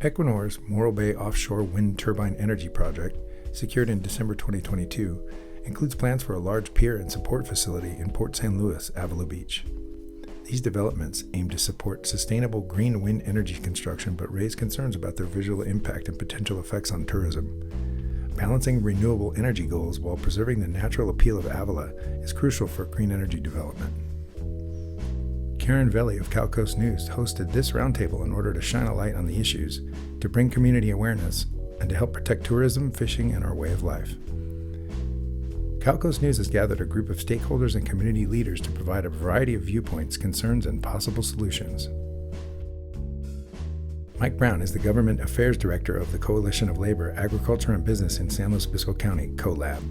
Equinor's Morro Bay offshore wind turbine energy project, secured in December 2022, includes plans for a large pier and support facility in Port St. Louis, Avila Beach. These developments aim to support sustainable green wind energy construction but raise concerns about their visual impact and potential effects on tourism. Balancing renewable energy goals while preserving the natural appeal of Avila is crucial for green energy development. Velie of CalCoastNews hosted this roundtable in order to shine a light on the issues, to bring community awareness, and to help protect tourism, fishing, and our way of life. CalCoastNews has gathered a group of stakeholders and community leaders to provide a variety of viewpoints, concerns, and possible solutions. Mike Brown is the Government Affairs Director of the Coalition of Labor, Agriculture, and Business in San Luis Obispo County, CoLab.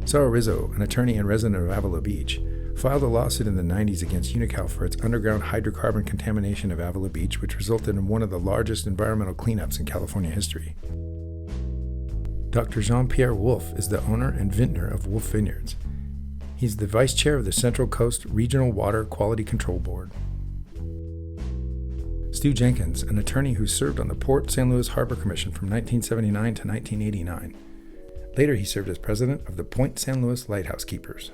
Sarah Rizzo, an attorney and resident of Avila Beach, filed a lawsuit in the 90s against Unical for its underground hydrocarbon contamination of Avila Beach, which resulted in one of the largest environmental cleanups in California history. Dr. Jean-Pierre Wolfe is the owner and vintner of Wolfe Vineyards. He's the vice chair of the Central Coast Regional Water Quality Control Board. Stu Jenkins, an attorney who served on the Port St. Louis Harbor Commission from 1979 to 1989. Later, he served as president of the Point St. Louis Lighthouse Keepers.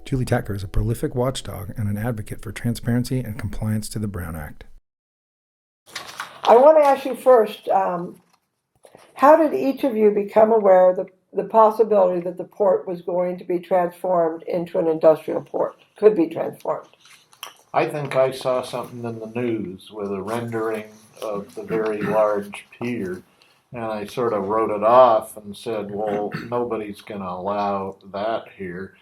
Julie Tacker is a prolific watchdog and an advocate for transparency and compliance to the Brown Act. I want to ask you first, how did each of you become aware of the possibility that the port was going to be transformed into an industrial port, could be transformed? I think I saw something in the news with a rendering of the very large pier, and I sort of wrote it off and said, well, nobody's going to allow that here.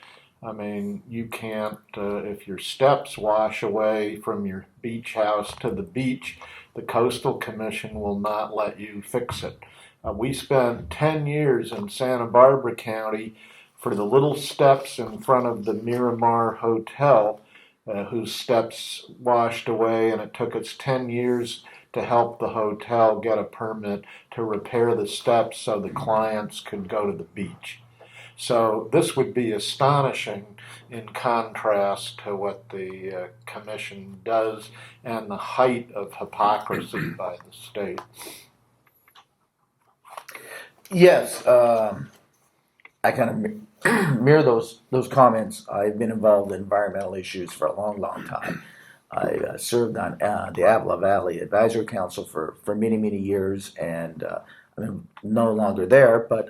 I mean, you can't, if your steps wash away from your beach house to the beach, the Coastal Commission will not let you fix it. We spent 10 years in Santa Barbara County for the little steps in front of the Miramar Hotel, whose steps washed away, and it took us 10 years to help the hotel get a permit to repair the steps so the clients could go to the beach. So this would be astonishing in contrast to what the commission does and the height of hypocrisy by the state. Yes, I kind of mirror those comments. I've been involved in environmental issues for a long time. I served on the Avila Valley Advisory Council for many years, and I'm no longer there, but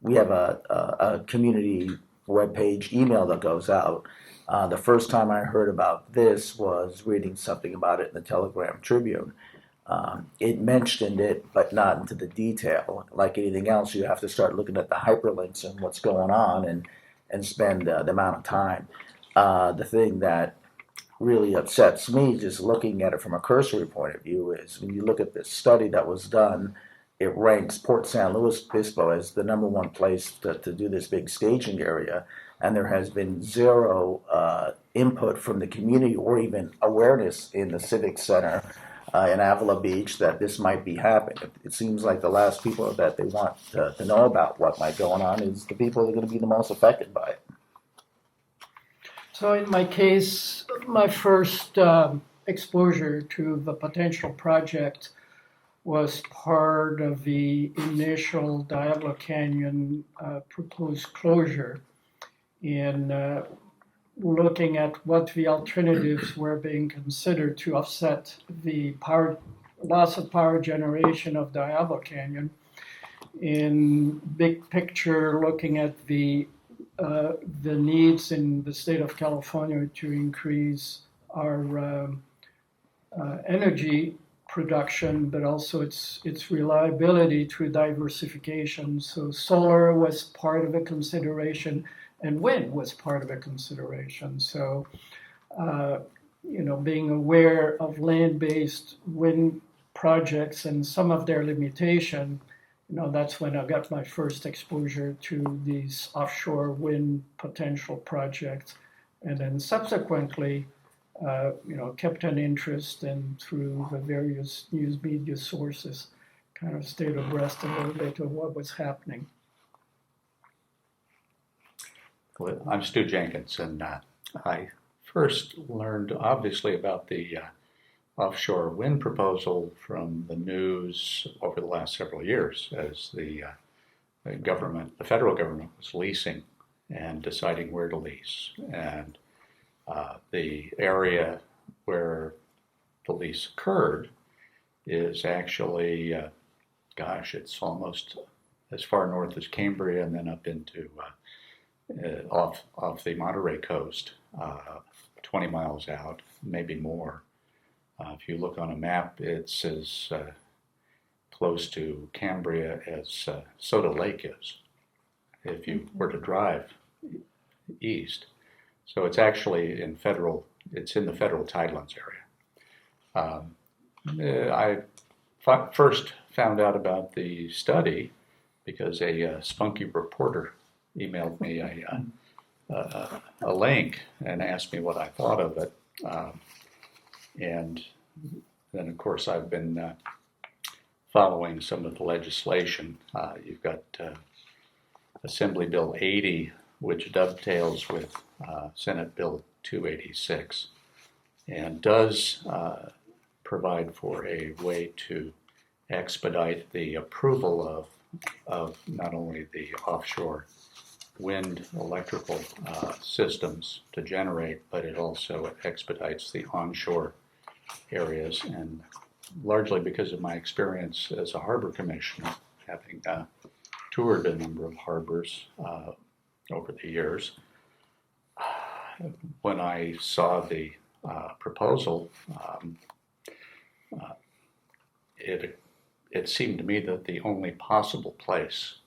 we have a community webpage email that goes out. The first time I heard about this was reading something about it in the Telegram Tribune. It mentioned it, but not into the detail. Like anything else, you have to start looking at the hyperlinks and what's going on and spend the amount of time. The thing that really upsets me, just looking at it from a cursory point of view, is when you look at this study that was done, it ranks Port San Luis Obispo as the number one place to do this big staging area, and there has been zero input from the community or even awareness in the Civic Center in Avila Beach that this might be happening. It seems like the last people that they want to know about what might be going on is the people that are going to be the most affected by it. So in my case, my first exposure to the potential project was part of the initial Diablo Canyon proposed closure in looking at what the alternatives were being considered to offset the loss of power generation of Diablo Canyon. In big picture, looking at the needs in the state of California to increase our energy production, but also its reliability through diversification. So solar was part of a consideration, and wind was part of a consideration. So, being aware of land-based wind projects and some of their limitation, that's when I got my first exposure to these offshore wind potential projects, and then subsequently, kept an interest, and through the various news media sources, kind of stayed abreast a little bit of what was happening. Well, I'm Stu Jenkins, and I first learned obviously about the offshore wind proposal from the news over the last several years as the federal government was leasing and deciding where to lease. And the area where the lease occurred is actually, it's almost as far north as Cambria and then up into off the Monterey coast, 20 miles out, maybe more. If you look on a map, it's as close to Cambria as Soda Lake is, if you were to drive east. So it's actually it's in the federal tidelands area. I first found out about the study because a spunky reporter emailed me a link and asked me what I thought of it. And then, of course, I've been following some of the legislation. You've got Assembly Bill 80, which dovetails with Senate Bill 286 and does provide for a way to expedite the approval of not only the offshore wind electrical systems to generate, but it also expedites the onshore areas. And largely because of my experience as a harbor commissioner, having toured a number of harbors over the years, when I saw the proposal, it seemed to me that the only possible place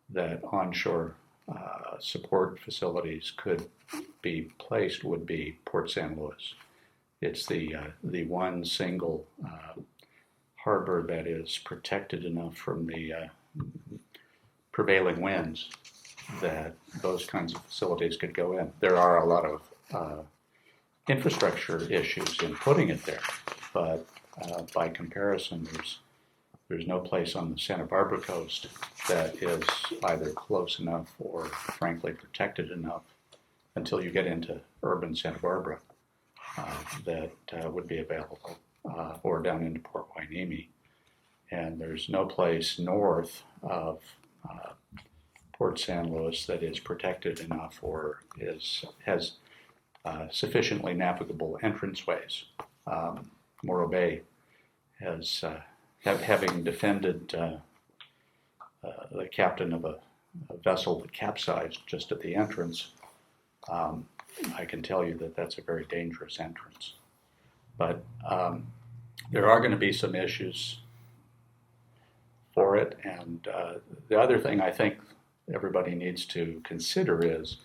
that onshore support facilities could be placed would be Port San Luis. It's the one single harbor that is protected enough from the prevailing winds that those kinds of facilities could go in. There are a lot of infrastructure issues in putting it there, but by comparison, there's no place on the Santa Barbara coast that is either close enough or frankly protected enough until you get into urban Santa Barbara that would be available, or down into Port Hueneme. And there's no place north of Port San Luis that is protected enough or has sufficiently navigable entranceways. Morro Bay has, having defended the captain of a vessel that capsized just at the entrance, I can tell you that that's a very dangerous entrance. But there are going to be some issues for it. And the other thing I think everybody needs to consider is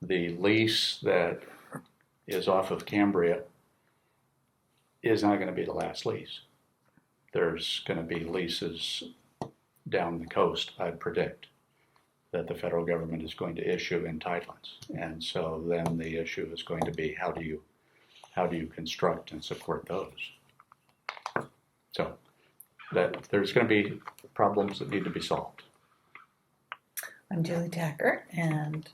the lease that is off of Cambria is not going to be the last lease. There's going to be leases down the coast, I'd predict, that the federal government is going to issue in tidelands. And so then the issue is going to be how do you construct and support those? So that there's going to be problems that need to be solved. I'm Julie Tacker, and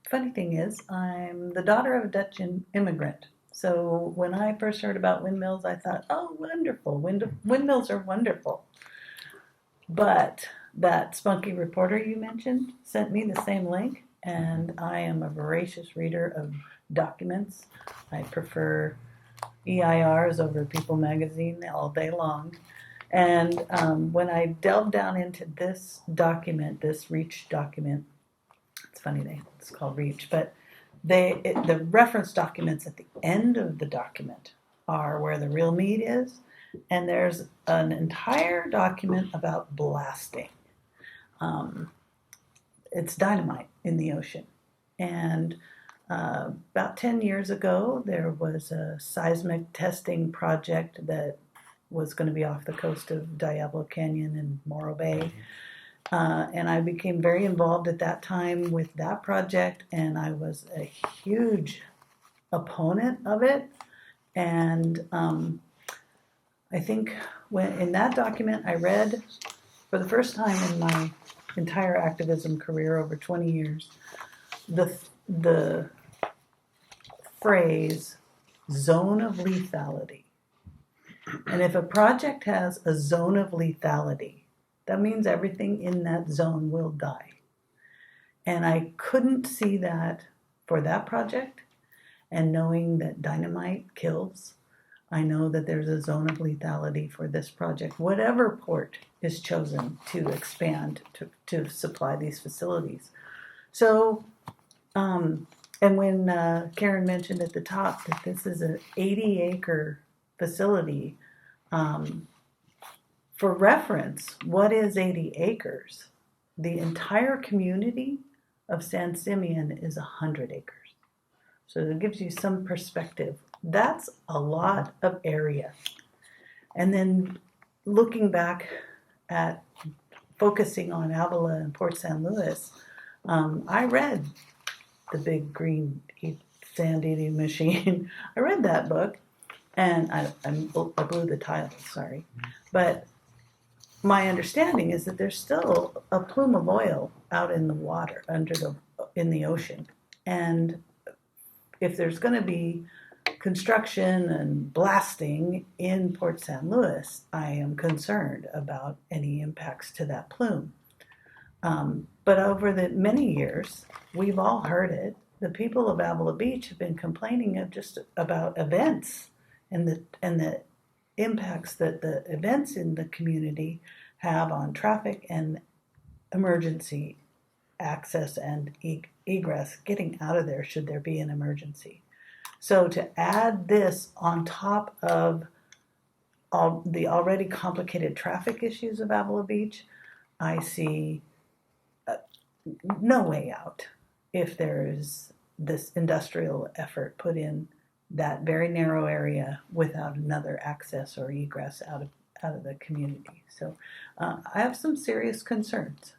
funny thing is, I'm the daughter of a Dutch immigrant. So when I first heard about windmills, I thought, oh, wonderful, windmills are wonderful. But that spunky reporter you mentioned sent me the same link, and I am a voracious reader of documents. I prefer EIRs over People magazine all day long. And when I delved down into this document, this REACH document, it's funny it's called REACH, but the reference documents at the end of the document are where the real meat is, and there's an entire document about blasting. It's dynamite in the ocean. And about 10 years ago, there was a seismic testing project that was going to be off the coast of Diablo Canyon and Morro Bay. And I became very involved at that time with that project, and I was a huge opponent of it. And I think in that document I read, for the first time in my entire activism career over 20 years, the phrase zone of lethality. And if a project has a zone of lethality, that means everything in that zone will die. And I couldn't see that for that project. And knowing that dynamite kills, I know that there's a zone of lethality for this project, whatever port is chosen to expand to supply these facilities. So, and when Karen mentioned at the top that this is an 80-acre facility, for reference, what is 80 acres? The entire community of San Simeon is 100 acres. So it gives you some perspective. That's a lot of area. And then looking back at focusing on Avila and Port San Luis, I read The Big Green Sand Eating Machine. I read that book, and I blew the title, sorry. But my understanding is that there's still a plume of oil out in the water, in the ocean. And if there's going to be construction and blasting in Port San Luis, I am concerned about any impacts to that plume. But over the many years, we've all heard it. The people of Avila Beach have been complaining about events and the impacts that the events in the community have on traffic and emergency access and egress, getting out of there should there be an emergency. So to add this on top of all the already complicated traffic issues of Avila Beach, I see no way out if there is this industrial effort put in that very narrow area without another access or egress out of the community. So I have some serious concerns.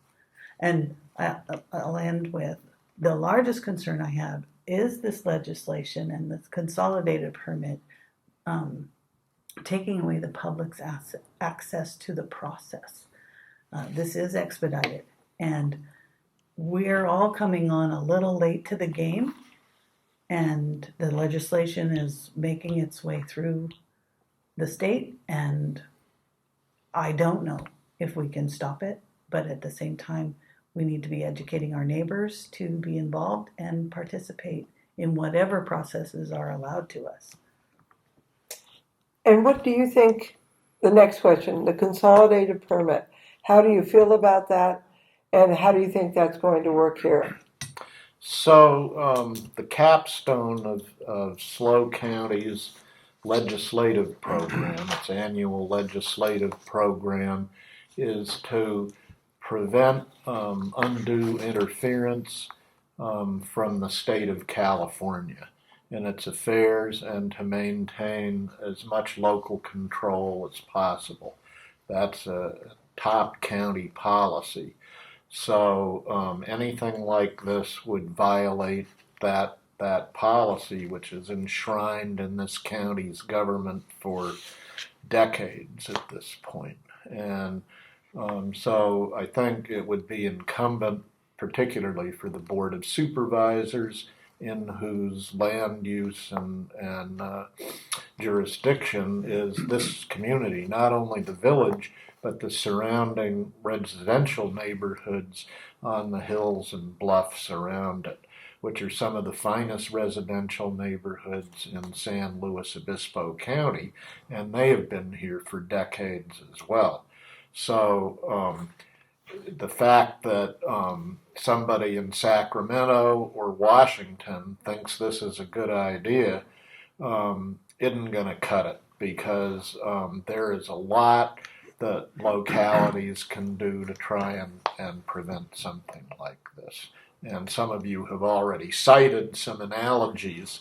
And I'll end with the largest concern I have is this legislation and this consolidated permit taking away the public's access to the process. This is expedited, and we're all coming on a little late to the game, and the legislation is making its way through the state, and I don't know if we can stop it, but at the same time, we need to be educating our neighbors to be involved and participate in whatever processes are allowed to us. And what do you think, the next question, the consolidated permit, how do you feel about that? And how do you think that's going to work here? So the capstone of SLO County's legislative program, its annual legislative program, is to prevent undue interference from the state of California in its affairs and to maintain as much local control as possible. That's a top county policy. So anything like this would violate that policy, which is enshrined in this county's government for decades at this point. And so I think it would be incumbent, particularly for the Board of Supervisors, in whose land use and jurisdiction is this community, not only the village, but the surrounding residential neighborhoods on the hills and bluffs around it, which are some of the finest residential neighborhoods in San Luis Obispo County, and they have been here for decades as well. So the fact that somebody in Sacramento or Washington thinks this is a good idea isn't going to cut it, because there is a lot that localities can do to try and prevent something like this. And some of you have already cited some analogies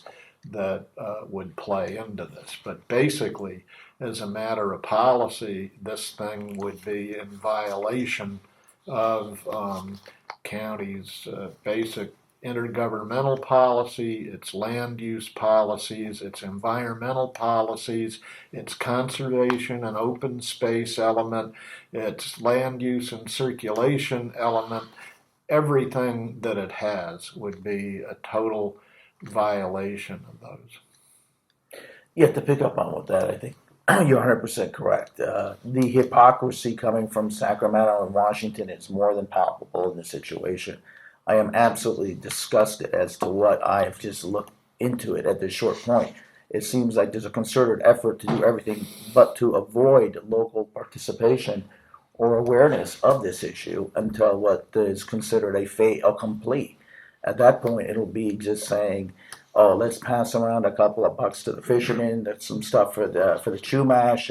that would play into this. But basically, as a matter of policy, this thing would be in violation of county's basic intergovernmental policy, its land use policies, its environmental policies, its conservation and open space element, its land use and circulation element, everything that it has would be a total violation of those. Yeah, to pick up on what that, I think you're 100% correct. The hypocrisy coming from Sacramento and Washington is more than palpable in this situation. I am absolutely disgusted as to what I have just looked into it at this short point. It seems like there's a concerted effort to do everything but to avoid local participation or awareness of this issue until what is considered a fait accompli. At that point, it'll be just saying, "Oh, let's pass around a couple of bucks to the fishermen. That's some stuff for the Chumash,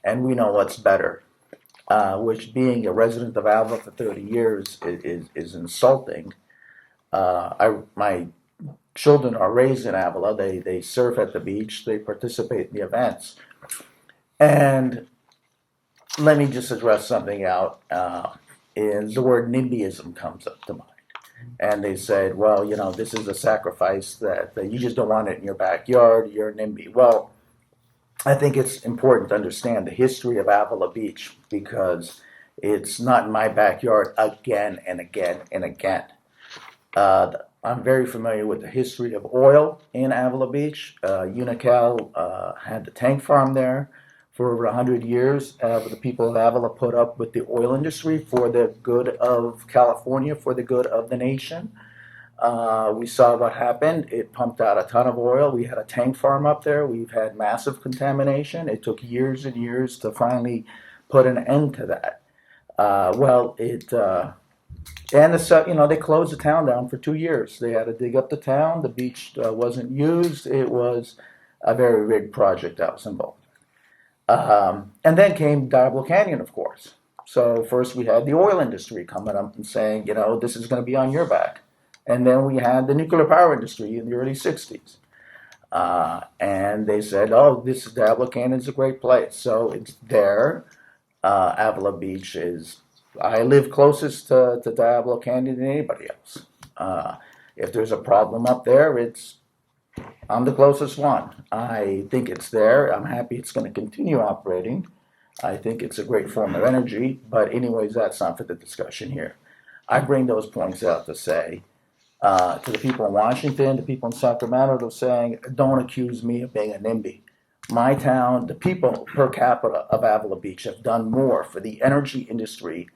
and we know what's better." Which, being a resident of Avila for 30 years, is insulting. My children are raised in Avila. They surf at the beach. They participate in the events. And let me just address something out. Is the word NIMBYism comes up to mind. And they said, well, this is a sacrifice that you just don't want it in your backyard. You're NIMBY. Well, I think it's important to understand the history of Avila Beach because it's not in my backyard again and again and again. I'm very familiar with the history of oil in Avila Beach. Unocal had the tank farm there for over 100 years. The people of Avila put up with the oil industry for the good of California, for the good of the nation. We saw what happened. It pumped out a ton of oil. We had a tank farm up there. We've had massive contamination. It took years and years to finally put an end to that. They closed the town down for 2 years. They had to dig up the town. The beach wasn't used. It was a very big project that was involved. And then came Diablo Canyon, of course. So first we had the oil industry coming up and saying, this is going to be on your back. And then we had the nuclear power industry in the early 60s. And they said, this is Diablo Canyon's a great place. So it's there. Avila Beach is, I live closest to Diablo Canyon than anybody else. If there's a problem up there, I'm the closest one. I think it's there. I'm happy it's going to continue operating. I think it's a great form of energy. But anyways, that's not for the discussion here. I bring those points out to say, to the people in Washington, the people in Sacramento, they're saying, don't accuse me of being a NIMBY. My town, the people per capita of Avila Beach have done more for the energy industry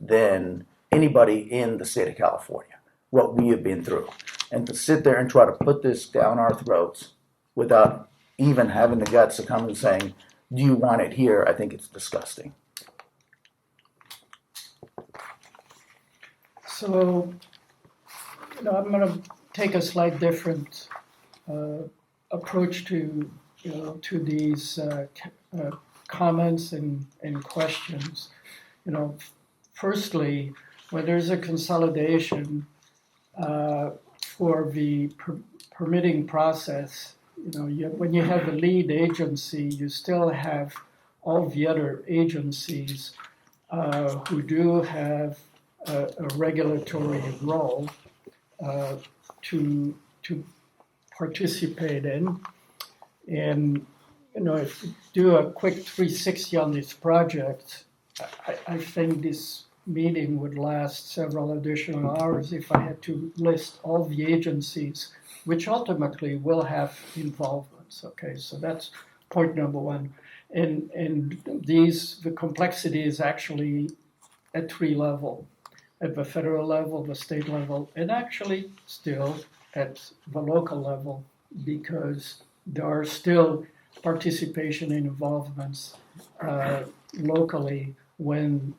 than anybody in the state of California, what we have been through. And to sit there and try to put this down our throats without even having the guts to come and saying, do you want it here? I think it's disgusting. So, I'm going to take a slight different approach to these comments and questions. Firstly, when there's a consolidation for the permitting process, when you have the lead agency, you still have all the other agencies who do have a regulatory role to participate in. And, if you do a quick 360 on this project, I think this meeting would last several additional hours if I had to list all the agencies which ultimately will have involvements. Okay, so that's point number one. And the complexity is actually at 3 levels. At the federal level, the state level, and actually still at the local level, because there are still participation and involvements locally when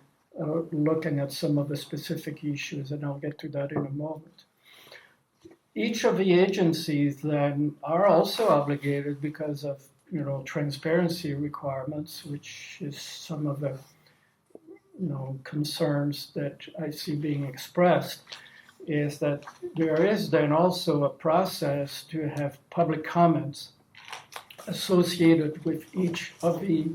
looking at some of the specific issues, and I'll get to that in a moment. Each of the agencies then are also obligated because of transparency requirements, which is some of the concerns that I see being expressed, is that there is then also a process to have public comments associated with each of the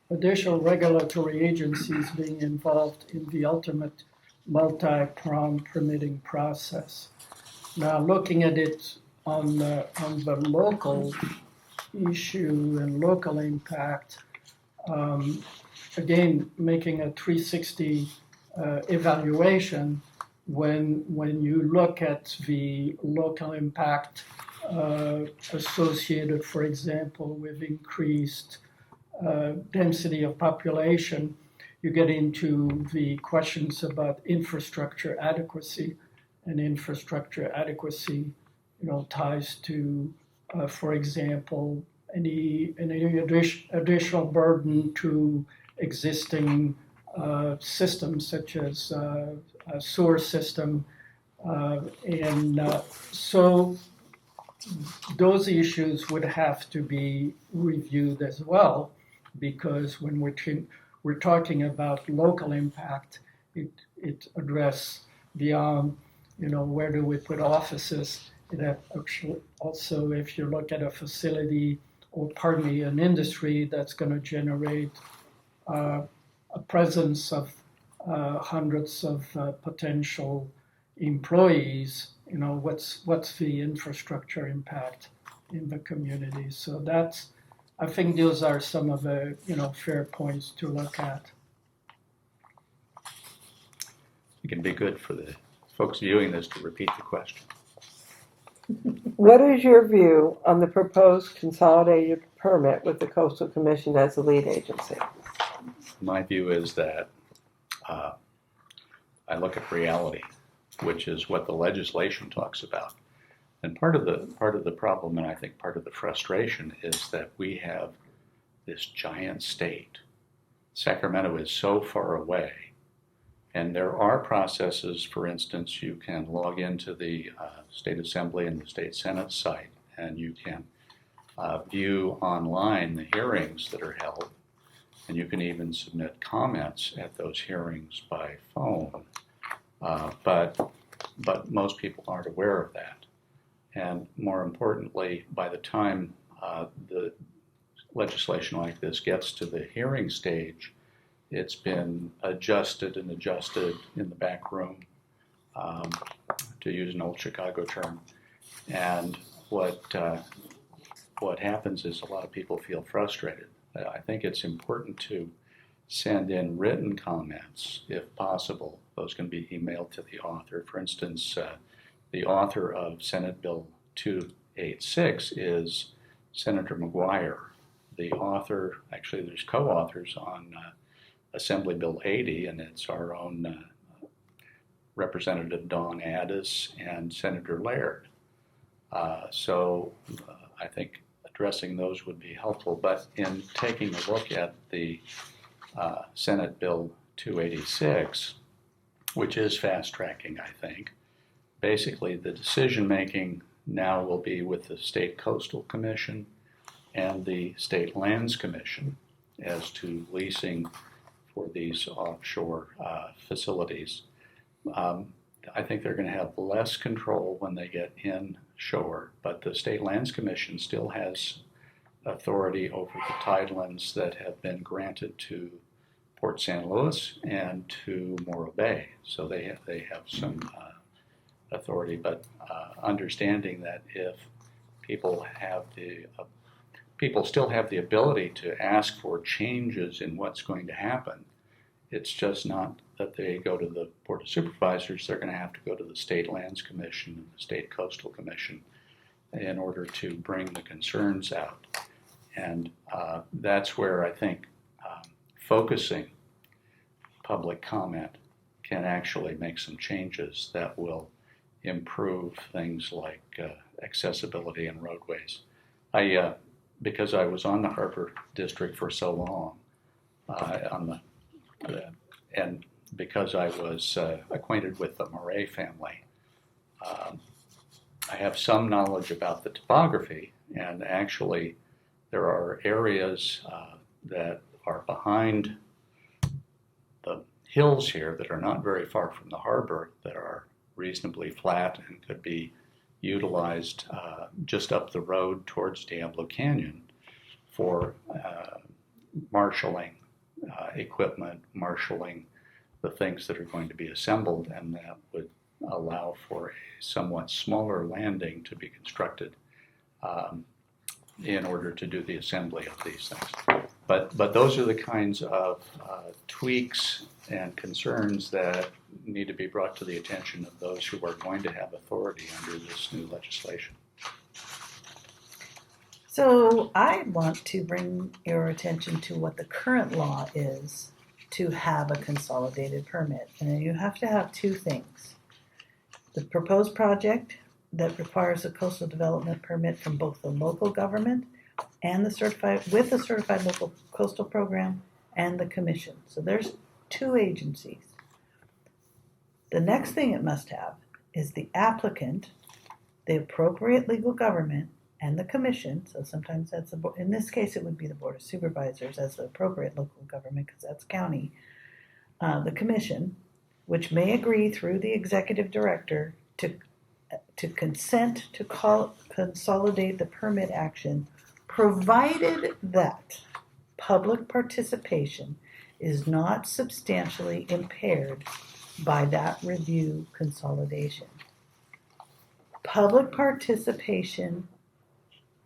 additional regulatory agencies being involved in the ultimate multi-pronged permitting process. Now, looking at it on the local issue and local impact, again, making a 360 evaluation, when you look at the local impact associated, for example, with increased density of population, you get into the questions about infrastructure adequacy, and infrastructure adequacy, ties to, for example, any additional burden to existing systems such as a sewer system, so those issues would have to be reviewed as well, because when we're talking about local impact, it addresses beyond, where do we put offices. It actually also, if you look at a facility, or pardon me, an industry that's going to generate a presence of hundreds of potential employees, what's the infrastructure impact in the community. So I think those are some of the, fair points to look at. It can be good for the folks viewing this to repeat the question. What is your view on the proposed consolidated permit with the Coastal Commission as the lead agency? My view is that I look at reality, which is what the legislation talks about. And part of the problem, and I think part of the frustration, is that we have this giant state. Sacramento is so far away, and there are processes. For instance, you can log into the State Assembly and the State Senate site, and you can view online the hearings that are held, and you can even submit comments at those hearings by phone. But most people aren't aware of that. And more importantly, by the time the legislation like this gets to the hearing stage, it's been adjusted in the back room, to use an old Chicago term. And what happens is a lot of people feel frustrated. I think it's important to send in written comments, if possible. Those can be emailed to the author. For instance, the author of Senate Bill 286 is Senator McGuire. The author, actually there's co-authors on Assembly Bill 80, and it's our own Representative Dawn Addis and Senator Laird. So I think addressing those would be helpful. But in taking a look at the Senate Bill 286, which is fast tracking, I think, basically the decision making now will be with the State Coastal Commission and the State Lands Commission as to leasing for these offshore facilities. I think they're going to have less control when they get inshore, but the State Lands Commission still has authority over the tidelands that have been granted to Port San Luis and to Morro Bay. So they have some authority, but understanding that if people still have the ability to ask for changes in what's going to happen. It's just not that they go to the Board of Supervisors. They're going to have to go to the State Lands Commission and the State Coastal Commission in order to bring the concerns out. And that's where I think focusing public comment can actually make some changes that will improve things like accessibility and roadways. Because I was on the Harbor District for so long, and because I was acquainted with the Morro family, I have some knowledge about the topography, and actually there are areas that are behind the hills here that are not very far from the harbor that are reasonably flat and could be utilized just up the road towards Diablo Canyon for marshaling equipment, marshaling the things that are going to be assembled, and that would allow for a somewhat smaller landing to be constructed in order to do the assembly of these things. But those are the kinds of tweaks and concerns that need to be brought to the attention of those who are going to have authority under this new legislation. So I want to bring your attention to what the current law is to have a consolidated permit. And you have to have two things. The proposed project that requires a coastal development permit from both the local government and the certified local coastal program and the commission. So there's two agencies. The next thing it must have is the applicant, the appropriate legal government, and the commission. So sometimes that's in this case it would be the Board of Supervisors as the appropriate local government because that's county. The commission, which may agree through the executive director to consent to consolidate the permit action, provided that public participation is not substantially impaired by that review consolidation. Public participation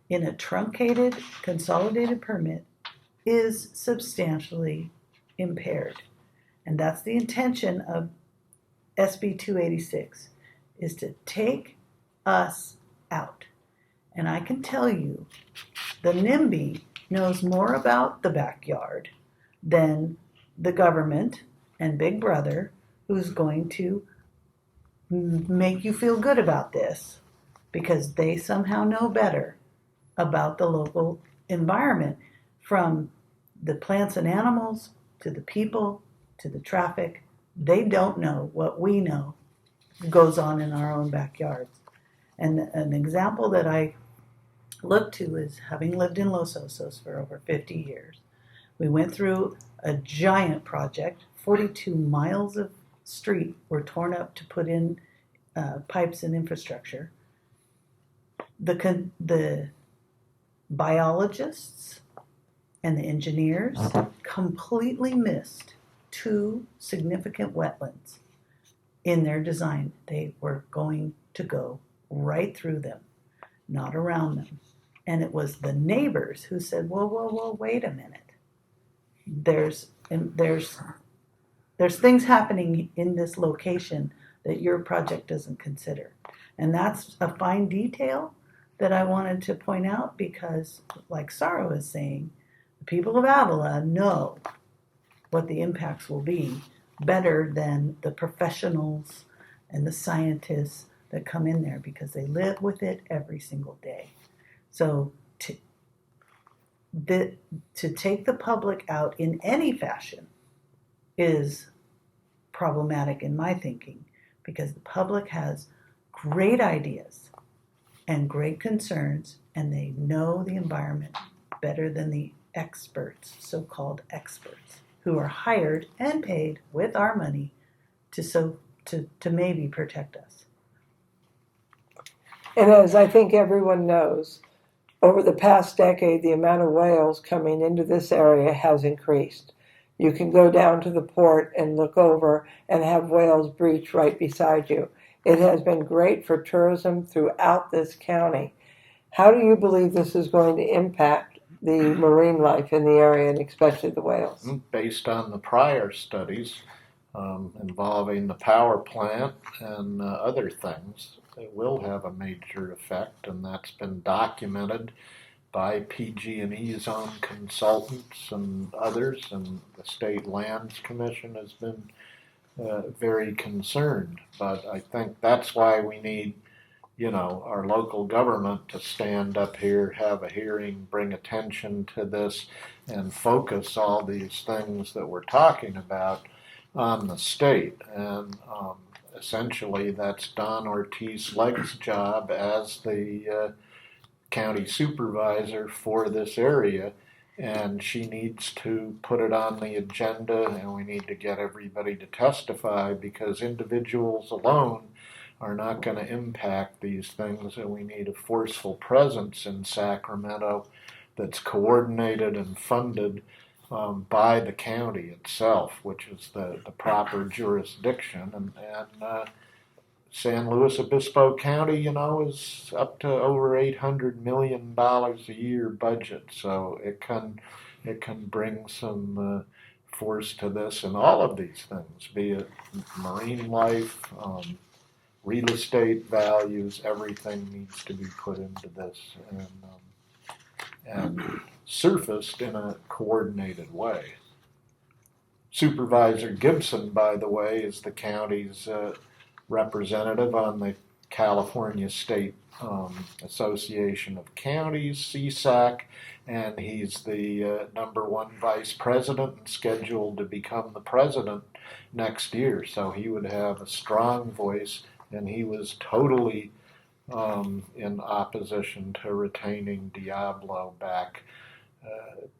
in a truncated consolidated permit is substantially impaired. And that's the intention of SB 286, is to take us out. And I can tell you, the NIMBY knows more about the backyard than the government and Big Brother, who's going to make you feel good about this because they somehow know better about the local environment, from the plants and animals to the people to the traffic. They don't know what we know goes on in our own backyards. And an example that I look to is having lived in Los Osos for over 50 years. We went through a giant project. 42 miles of street were torn up to put in pipes and infrastructure. The biologists and the engineers completely missed two significant wetlands in their design. They were going to go right through them, not around them. And it was the neighbors who said, whoa, wait a minute. There's things happening in this location that your project doesn't consider. And that's a fine detail that I wanted to point out because, like Sarah was saying, the people of Avila know what the impacts will be better than the professionals and the scientists that come in there because they live with it every single day. So to take the public out in any fashion is problematic in my thinking because the public has great ideas and great concerns, and they know the environment better than the experts, so-called experts, who are hired and paid with our money to maybe protect us. And as I think everyone knows, over the past decade, the amount of whales coming into this area has increased. You can go down to the port and look over and have whales breach right beside you. It has been great for tourism throughout this county. How do you believe this is going to impact the marine life in the area, and especially the whales? Based on the prior studies involving the power plant and other things, it will have a major effect, and that's been documented by PG&E's own consultants and others, and the State Lands Commission has been very concerned. But I think that's why we need, our local government to stand up here, have a hearing, bring attention to this, and focus all these things that we're talking about on the state. And essentially that's Don Ortiz-Legg's job as the county supervisor for this area, and she needs to put it on the agenda, and we need to get everybody to testify because individuals alone are not going to impact these things, and we need a forceful presence in Sacramento that's coordinated and funded by the county itself, which is the proper jurisdiction. And San Luis Obispo County, is up to over $800 million a year budget, so it can it can bring some force to this, and all of these things, be it marine life, real estate values, everything needs to be put into this and surfaced in a coordinated way. Supervisor Gibson, by the way, is the county's representative on the California State Association of Counties, CSAC, and he's the #1 vice president and scheduled to become the president next year. So he would have a strong voice, and he was totally in opposition to retaining Diablo back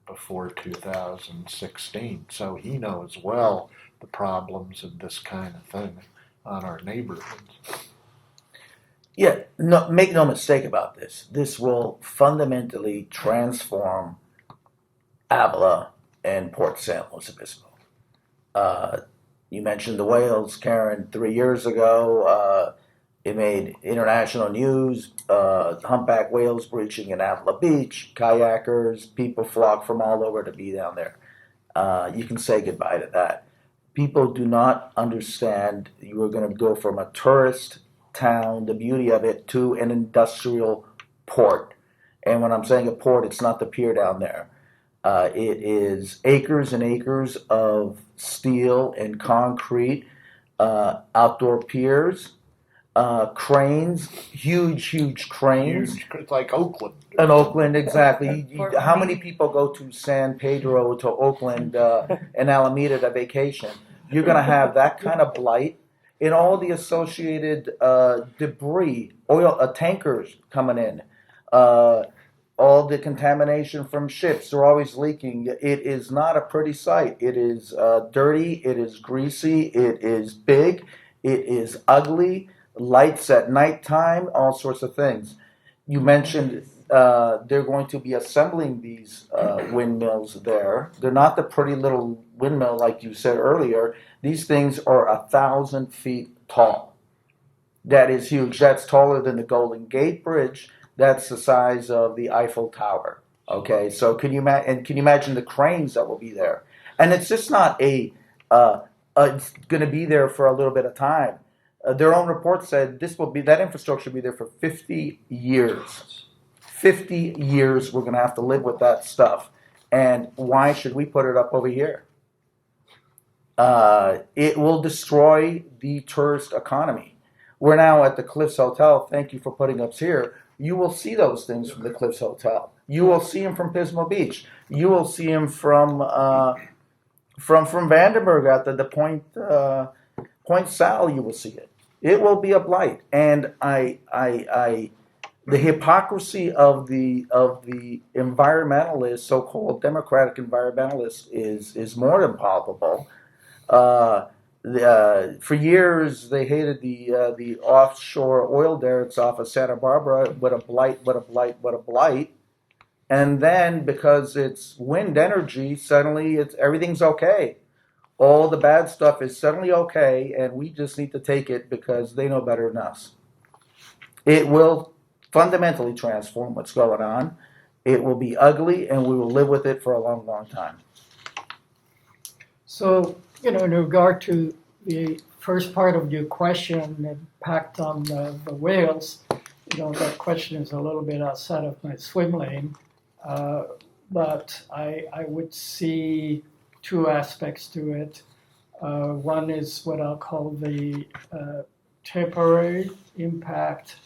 before 2016. So he knows well the problems of this kind of thing on our neighborhoods. Yeah, no, make no mistake about this. This will fundamentally transform Avila and Port San Luis Obispo. You mentioned the whales, Karen. 3 years ago, it made international news. Humpback whales breaching in Avila Beach. Kayakers, people flock from all over to be down there. You can say goodbye to that. People do not understand you are going to go from a tourist town, the beauty of it, to an industrial port. And when I'm saying a port, it's not the pier down there. It is acres and acres of steel and concrete, outdoor piers, cranes, huge cranes. Huge, it's like Oakland. In Oakland, exactly. How many people go to San Pedro, to Oakland, and Alameda to vacation? You're going to have that kind of blight and all the associated debris, oil tankers coming in, all the contamination from ships. They're always leaking. It is not a pretty sight. It is dirty. It is greasy. It is big. It is ugly. Lights at nighttime, all sorts of things. You mentioned they're going to be assembling these windmills there. They're not the pretty little windmill like you said earlier. These things are 1,000 feet tall. That is huge. That's taller than the Golden Gate Bridge. That's the size of the Eiffel Tower. Okay, so can you imagine the cranes that will be there? And it's just not it's going to be there for a little bit of time. Their own report said that infrastructure will be there for 50 years. 50 years we're going to have to live with that stuff. And why should we put it up over here? It will destroy the tourist economy. We're now at the Cliffs Hotel. Thank you for putting us here. You will see those things from the Cliffs Hotel. You will see them from Pismo Beach. You will see them from Vandenberg at the Point Sal. You will see it. It will be a blight, and the hypocrisy of the environmentalists, so-called democratic environmentalists, is more than palpable. For years, they hated the offshore oil derricks off of Santa Barbara. What a blight! And then, because it's wind energy, suddenly everything's okay. All the bad stuff is suddenly okay, and we just need to take it because they know better than us. It will fundamentally transform what's going on. It will be ugly, and we will live with it for a long, long time. So, in regard to the first part of your question, impact on the whales, that question is a little bit outside of my swim lane. But I would see two aspects to it. One is what I'll call the temporary impact,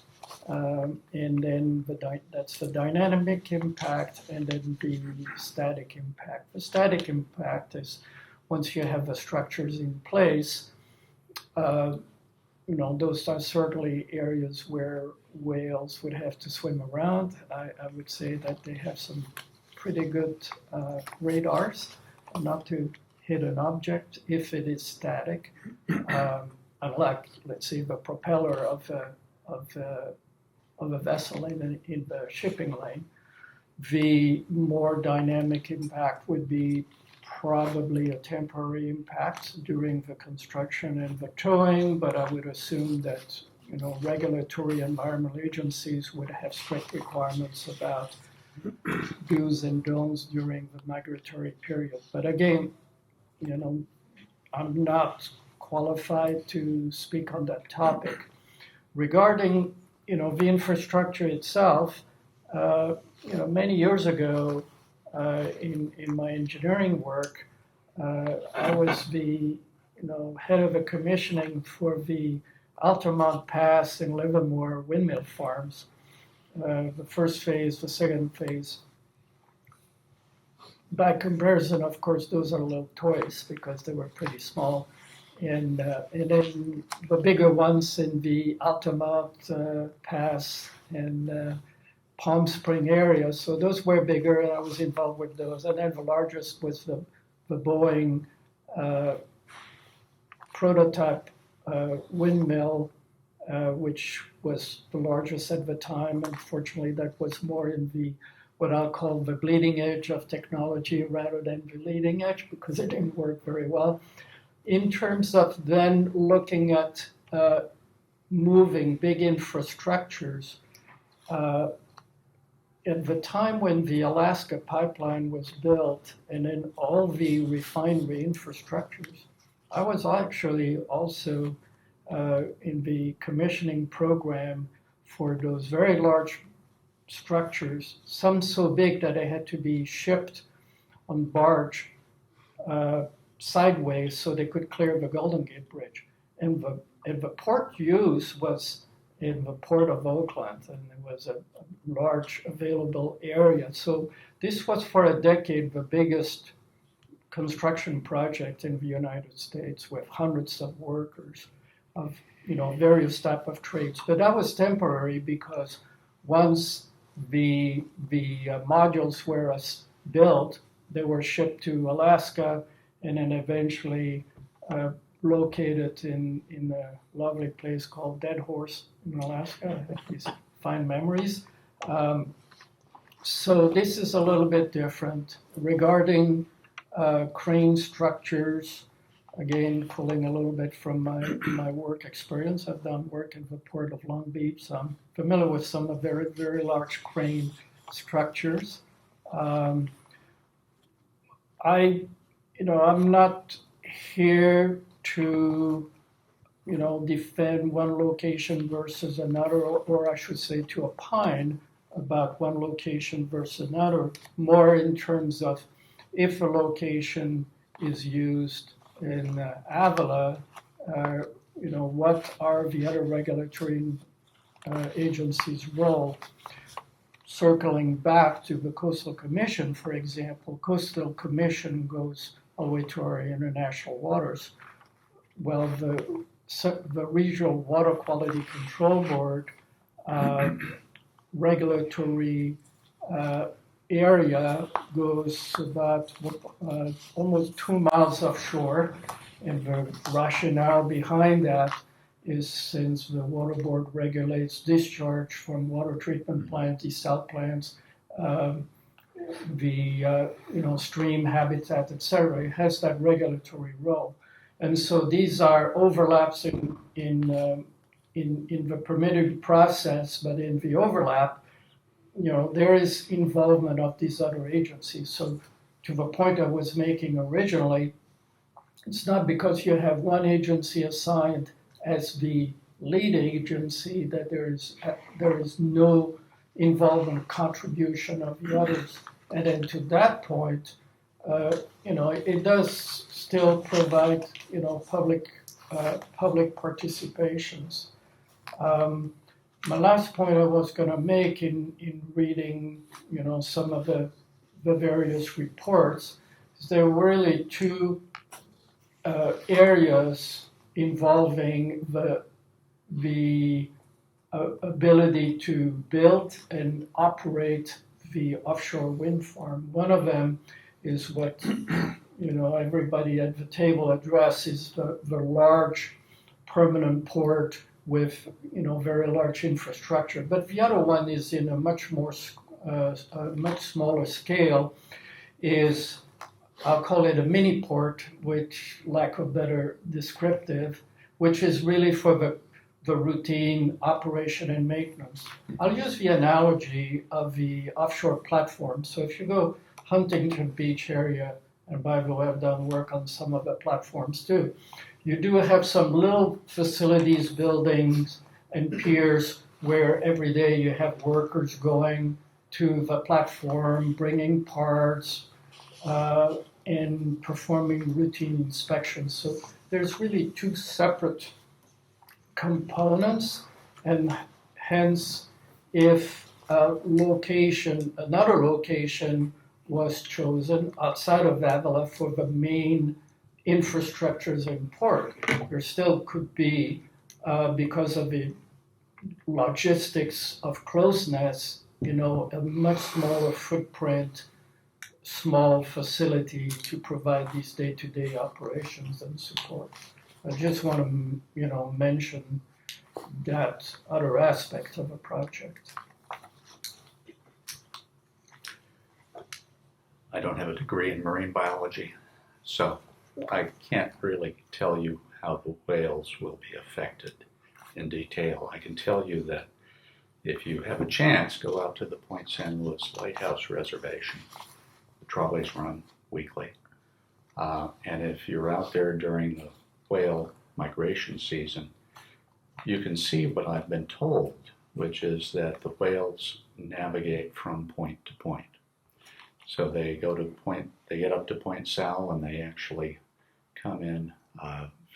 and then that's the dynamic impact, and then the static impact. The static impact is once you have the structures in place, those are certainly areas where whales would have to swim around. I would say that they have some pretty good radars not to hit an object if it is static, unlike, let's say, the propeller of a vessel in the shipping lane. The more dynamic impact would be probably a temporary impact during the construction and the towing, but I would assume that regulatory environmental agencies would have strict requirements about do's and don'ts during the migratory period. But again, I'm not qualified to speak on that topic. Regarding, the infrastructure itself, many years ago, in my engineering work, I was the head of the commissioning for the Altamont Pass and Livermore windmill farms, the first phase, the second phase. By comparison, of course, those are little toys because they were pretty small. And then the bigger ones in the Altamont Pass and Palm Spring area. So those were bigger, and I was involved with those. And then the largest was the Boeing prototype windmill, which was the largest at the time. Unfortunately, that was more in what I'll call the bleeding edge of technology rather than the leading edge because it didn't work very well. In terms of then looking at moving big infrastructures, at the time when the Alaska pipeline was built and then all the refinery infrastructures, I was actually also in the commissioning program for those very large structures, some so big that they had to be shipped on barge sideways so they could clear the Golden Gate Bridge. And the port use was in the port of Oakland, and there was a large available area. So this was for a decade the biggest construction project in the United States with hundreds of workers of various type of trades. But that was temporary because once the modules were built, they were shipped to Alaska and then eventually located in a lovely place called Dead Horse in Alaska. I have these fine memories. So this is a little bit different. Regarding crane structures, again, pulling a little bit from my work experience. I've done work in the Port of Long Beach, so I'm familiar with some of very, very large crane structures. I'm not here to, defend one location versus another, or I should say to opine about one location versus another, more in terms of if a location is used in Avila, what are the other regulatory agencies' role? Circling back to the Coastal Commission, for example, Coastal Commission goes all the way to our international waters. Well, the Regional Water Quality Control Board regulatory area goes about almost 2 miles offshore, and the rationale behind that is since the water board regulates discharge from water treatment plants, desal plants, stream habitat, etc. It has that regulatory role, and so these are overlaps in the permitted process, but in the overlap, there is involvement of these other agencies. So to the point I was making originally, it's not because you have one agency assigned as the lead agency that there is no involvement contribution of the others. And then to that point, it does still provide, public participations. My last point I was going to make in reading, some of the various reports is there were really two areas involving the ability to build and operate the offshore wind farm. One of them is what everybody at the table addresses, the large permanent port with very large infrastructure. But the other one is in a much smaller scale. Is I'll call it a mini port, which lack of better descriptive, which is really for the routine operation and maintenance. I'll use the analogy of the offshore platform. So if you go Huntington Beach area, and by the way, I've done work on some of the platforms too, you do have some little facilities, buildings, and piers where every day you have workers going to the platform, bringing parts, and performing routine inspections. So there's really two separate components, and hence, if another location was chosen outside of Avila for the main infrastructures in port, there still could be, because of the logistics of closeness, a much smaller footprint, small facility to provide these day-to-day operations and support. I just want to, mention that other aspect of a project. I don't have a degree in marine biology, so I can't really tell you how the whales will be affected in detail. I can tell you that if you have a chance, go out to the Point San Luis Lighthouse Reservation. The trolleys run weekly. And if you're out there during the whale migration season, you can see what I've been told, which is that the whales navigate from point to point. So they get up to Point Sal, and they actually come in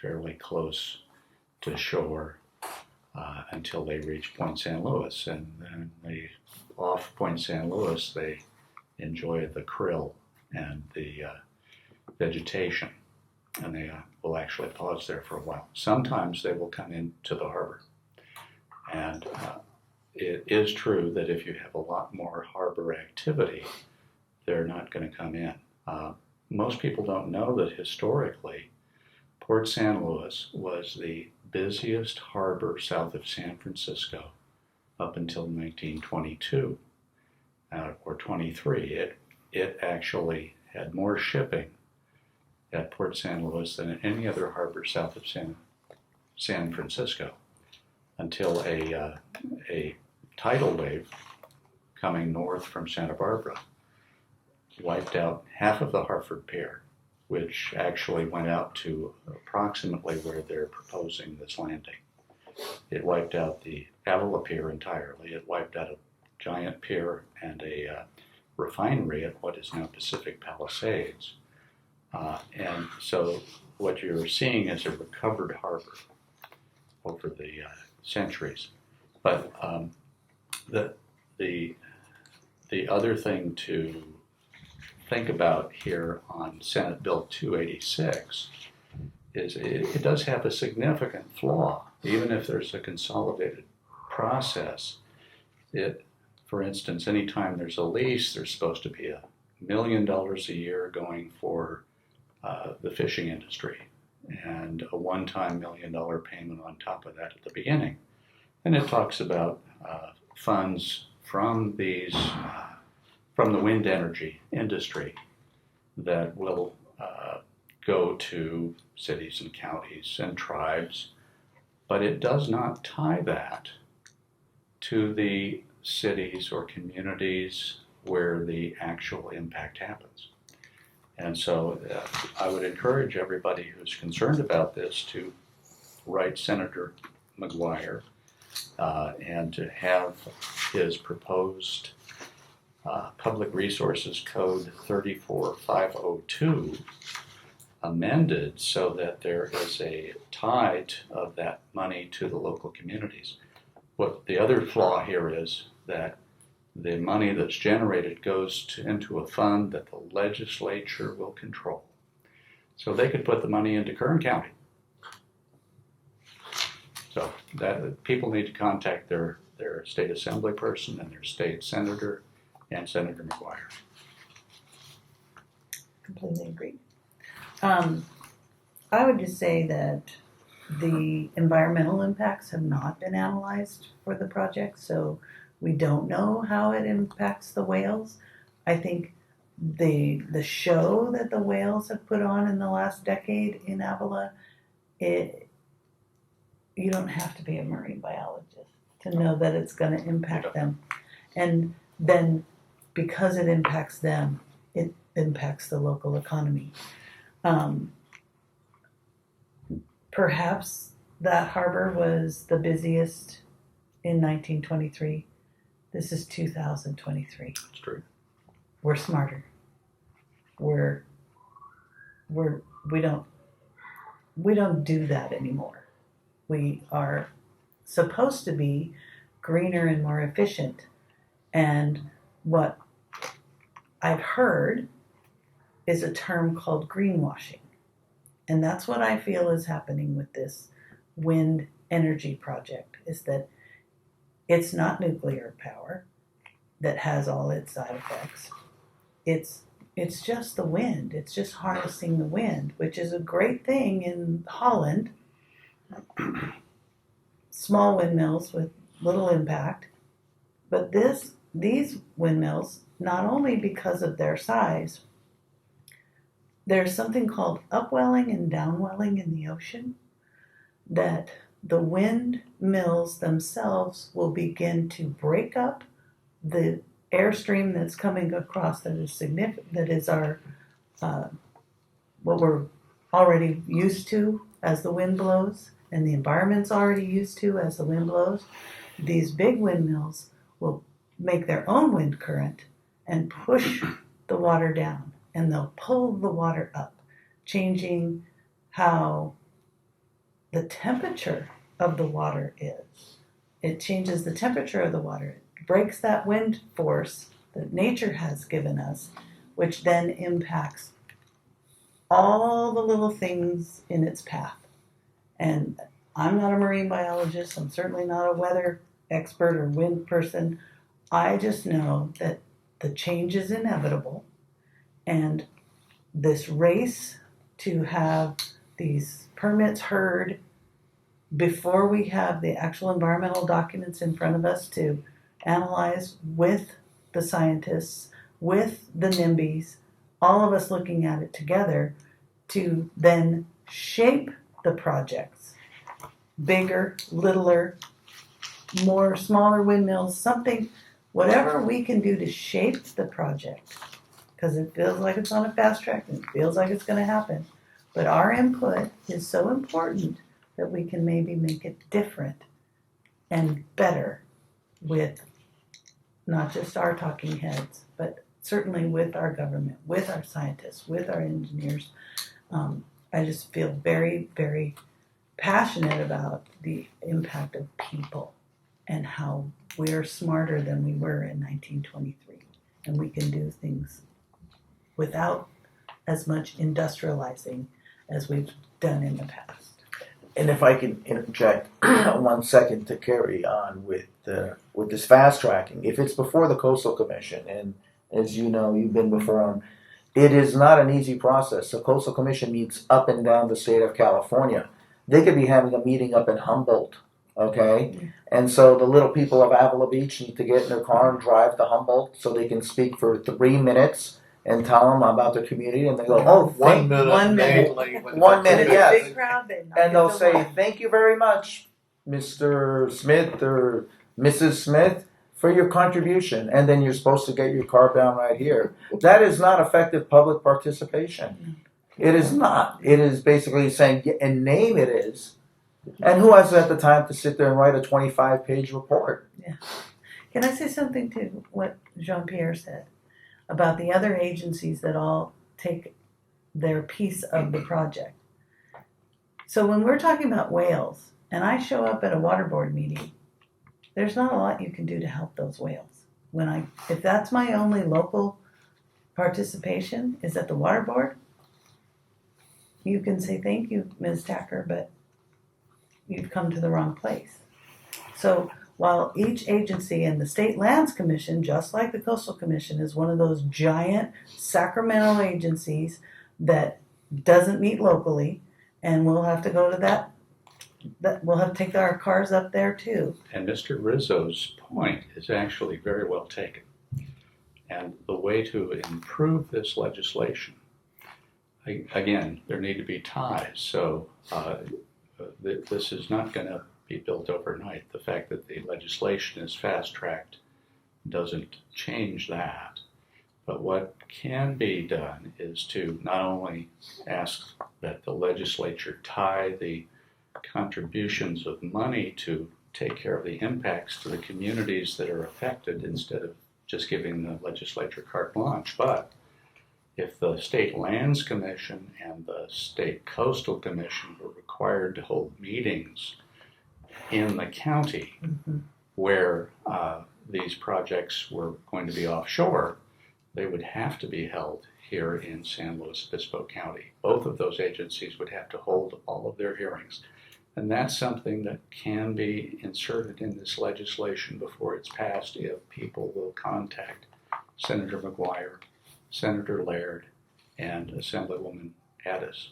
fairly close to shore until they reach Point San Luis. And then off Point San Luis, they enjoy the krill and the vegetation, and they will actually pause there for a while. Sometimes they will come into the harbor. And it is true that if you have a lot more harbor activity, they're not going to come in. Most people don't know that historically, Port San Luis was the busiest harbor south of San Francisco up until 1922 or 23. It actually had more shipping at Port San Luis than any other harbor south of San Francisco until a tidal wave coming north from Santa Barbara wiped out half of the Hartford Pier, which actually went out to approximately where they're proposing this landing. It wiped out the Avila Pier entirely. It wiped out a giant pier and a refinery at what is now Pacific Palisades. And so what you're seeing is a recovered harbor over the centuries. But the other thing to think about here on Senate Bill 286 is it does have a significant flaw. Even if there's a consolidated process, for instance, anytime there's a lease, there's supposed to be $1 million a year going for the fishing industry and a one-time $1 million payment on top of that at the beginning. And it talks about funds from the wind energy industry that will go to cities and counties and tribes, but it does not tie that to the cities or communities where the actual impact happens. And so I would encourage everybody who's concerned about this to write Senator McGuire and to have his proposed Public Resources Code 34502 amended so that there is a tie of that money to the local communities. What the other flaw here is that the money that's generated goes into a fund that the legislature will control. So they could put the money into Kern County. So that people need to contact their state assembly person and their state senator and Senator McGuire. Completely agree. I would just say that the environmental impacts have not been analyzed for the project, so we don't know how it impacts the whales. I think the show that the whales have put on in the last decade in Avila, you don't have to be a marine biologist to know that it's going to impact them. And then because it impacts them, it impacts the local economy. Perhaps that harbor was the busiest in 1923. This is 2023. That's true. We're smarter. We don't do that anymore. We are supposed to be greener and more efficient. And what I've heard is a term called greenwashing. And that's what I feel is happening with this wind energy project, is that it's not nuclear power that has all its side effects. It's just the wind. It's just harnessing the wind, which is a great thing in Holland. Small windmills with little impact. But these windmills, not only because of their size, there's something called upwelling and downwelling in the ocean, that the windmills themselves will begin to break up the airstream that's coming across that is significant, that is our what we're already used to as the wind blows, and the environment's already used to as the wind blows. These big windmills will make their own wind current and push the water down, and they'll pull the water up, changing how the temperature of the water is. It changes the temperature of the water. It breaks that wind force that nature has given us, which then impacts all the little things in its path. And I'm not a marine biologist. I'm certainly not a weather expert or wind person. I just know that the change is inevitable, and this race to have these permits heard before we have the actual environmental documents in front of us to analyze with the scientists, with the NIMBYs, all of us looking at it together to then shape the projects. Bigger, littler, more smaller windmills, something, whatever we can do to shape the project, because it feels like it's on a fast track and it feels like it's going to happen. But our input is so important that we can maybe make it different and better with not just our talking heads, but certainly with our government, with our scientists, with our engineers. I just feel very, very passionate about the impact of people and how we're smarter than we were in 1923. And we can do things without as much industrializing as we've done in the past. And if I can interject 1 second to carry on with this fast tracking, if it's before the Coastal Commission, and as you know, you've been before them, it is not an easy process. The Coastal Commission meets up and down the state of California. They could be having a meeting up in Humboldt, okay? And so the little people of Avila Beach need to get in their car and drive to Humboldt so they can speak for 3 minutes and tell them about their community, and they go, oh, 1 minute. 1 minute. mainly with 1 minute, It's the- a yes. big crowd, they knock And it they'll to say, one. thank you very much, Mr. Smith or Mrs. Smith, for your contribution. And then you're supposed to get your car down right here. That is not effective public participation. It is not. It is basically saying, and name it is. And who has at the time to sit there and write a 25-page report? Can I say something to what Jean-Pierre said about the other agencies that all take their piece of the project? So when we're talking about whales, and I show up at a water board meeting, there's not a lot you can do to help those whales. If that's my only local participation is at the water board, you can say thank you, Ms. Tacker, but you've come to the wrong place. So while each agency, and the State Lands Commission, just like the Coastal Commission, is one of those giant sacramental agencies that doesn't meet locally, and we'll have to go to that we'll have to take our cars up there too. And Mr. Rizzo's point is actually very well taken. And the way to improve this legislation, again, there need to be ties. So this is not going to be built overnight. The fact that the legislation is fast-tracked doesn't change that. But what can be done is to not only ask that the legislature tie the contributions of money to take care of the impacts to the communities that are affected instead of just giving the legislature carte blanche, but if the State Lands Commission and the State Coastal Commission were required to hold meetings in the county where these projects were going to be offshore, they would have to be held here in San Luis Obispo County. Both of those agencies would have to hold all of their hearings. And that's something that can be inserted in this legislation before it's passed if people will contact Senator McGuire, Senator Laird, and Assemblywoman Addis.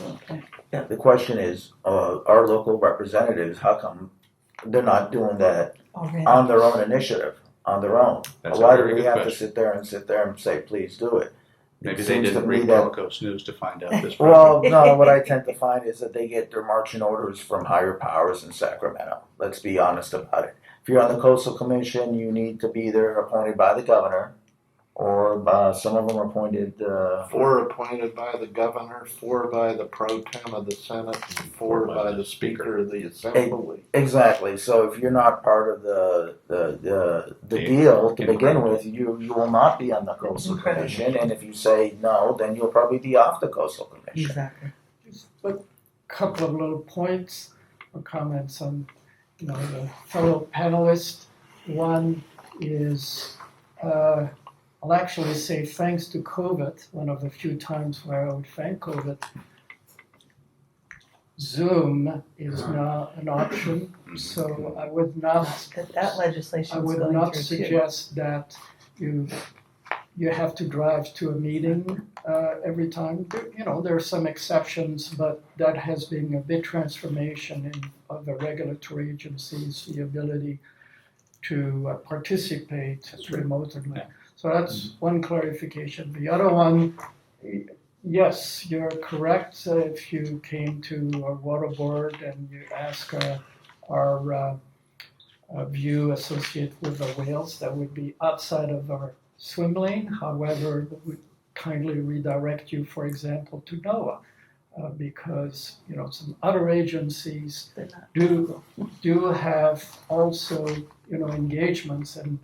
Okay. Yeah, the question is, our local representatives, how come they're not doing that Already. on their own initiative, on their own? That's Why a do very we good have to question. sit there and say, please do it? Maybe It they seems to didn't me read that- CalCoastNews to find out this Well, problem. no, what I tend to find is that they get their marching orders from higher powers in Sacramento. Let's be honest about it. If you're on the Coastal Commission, you need to be either appointed by the governor or some of them are appointed. 4 appointed by the governor, 4 by the pro tem of the Senate, and 4 by the Speaker of the Assembly. Exactly. So if you're not part of the deal to begin with, you will not be on the Coastal Incredible. Commission. And if you say no, then you'll probably be off the Coastal Commission. Exactly. Just a couple of little points or comments on, the fellow panelists. One is, I'll actually say thanks to COVID, one of the few times where I would thank COVID, Zoom is now an option, so I would not That legislation I is would going not through too. suggest that you have to drive to a meeting every time. There are some exceptions, but that has been a big transformation of the regulatory agencies, the ability to participate remotely. Yeah. So that's one clarification. The other one, yes, you're correct. If you came to a water board and you ask our view associated with the whales, that would be outside of our swim lane. However, we kindly redirect you, for example, to NOAA, because some other agencies do have also engagements, and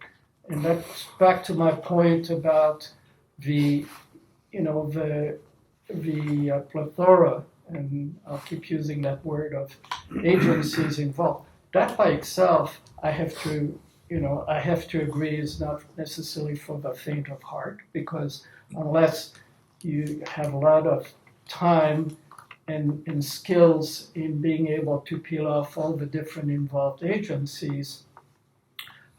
that's back to my point about the plethora, and I'll keep using that word, of agencies involved. That by itself, I have to agree, is not necessarily for the faint of heart, because unless you have a lot of time and skills in being able to peel off all the different involved agencies,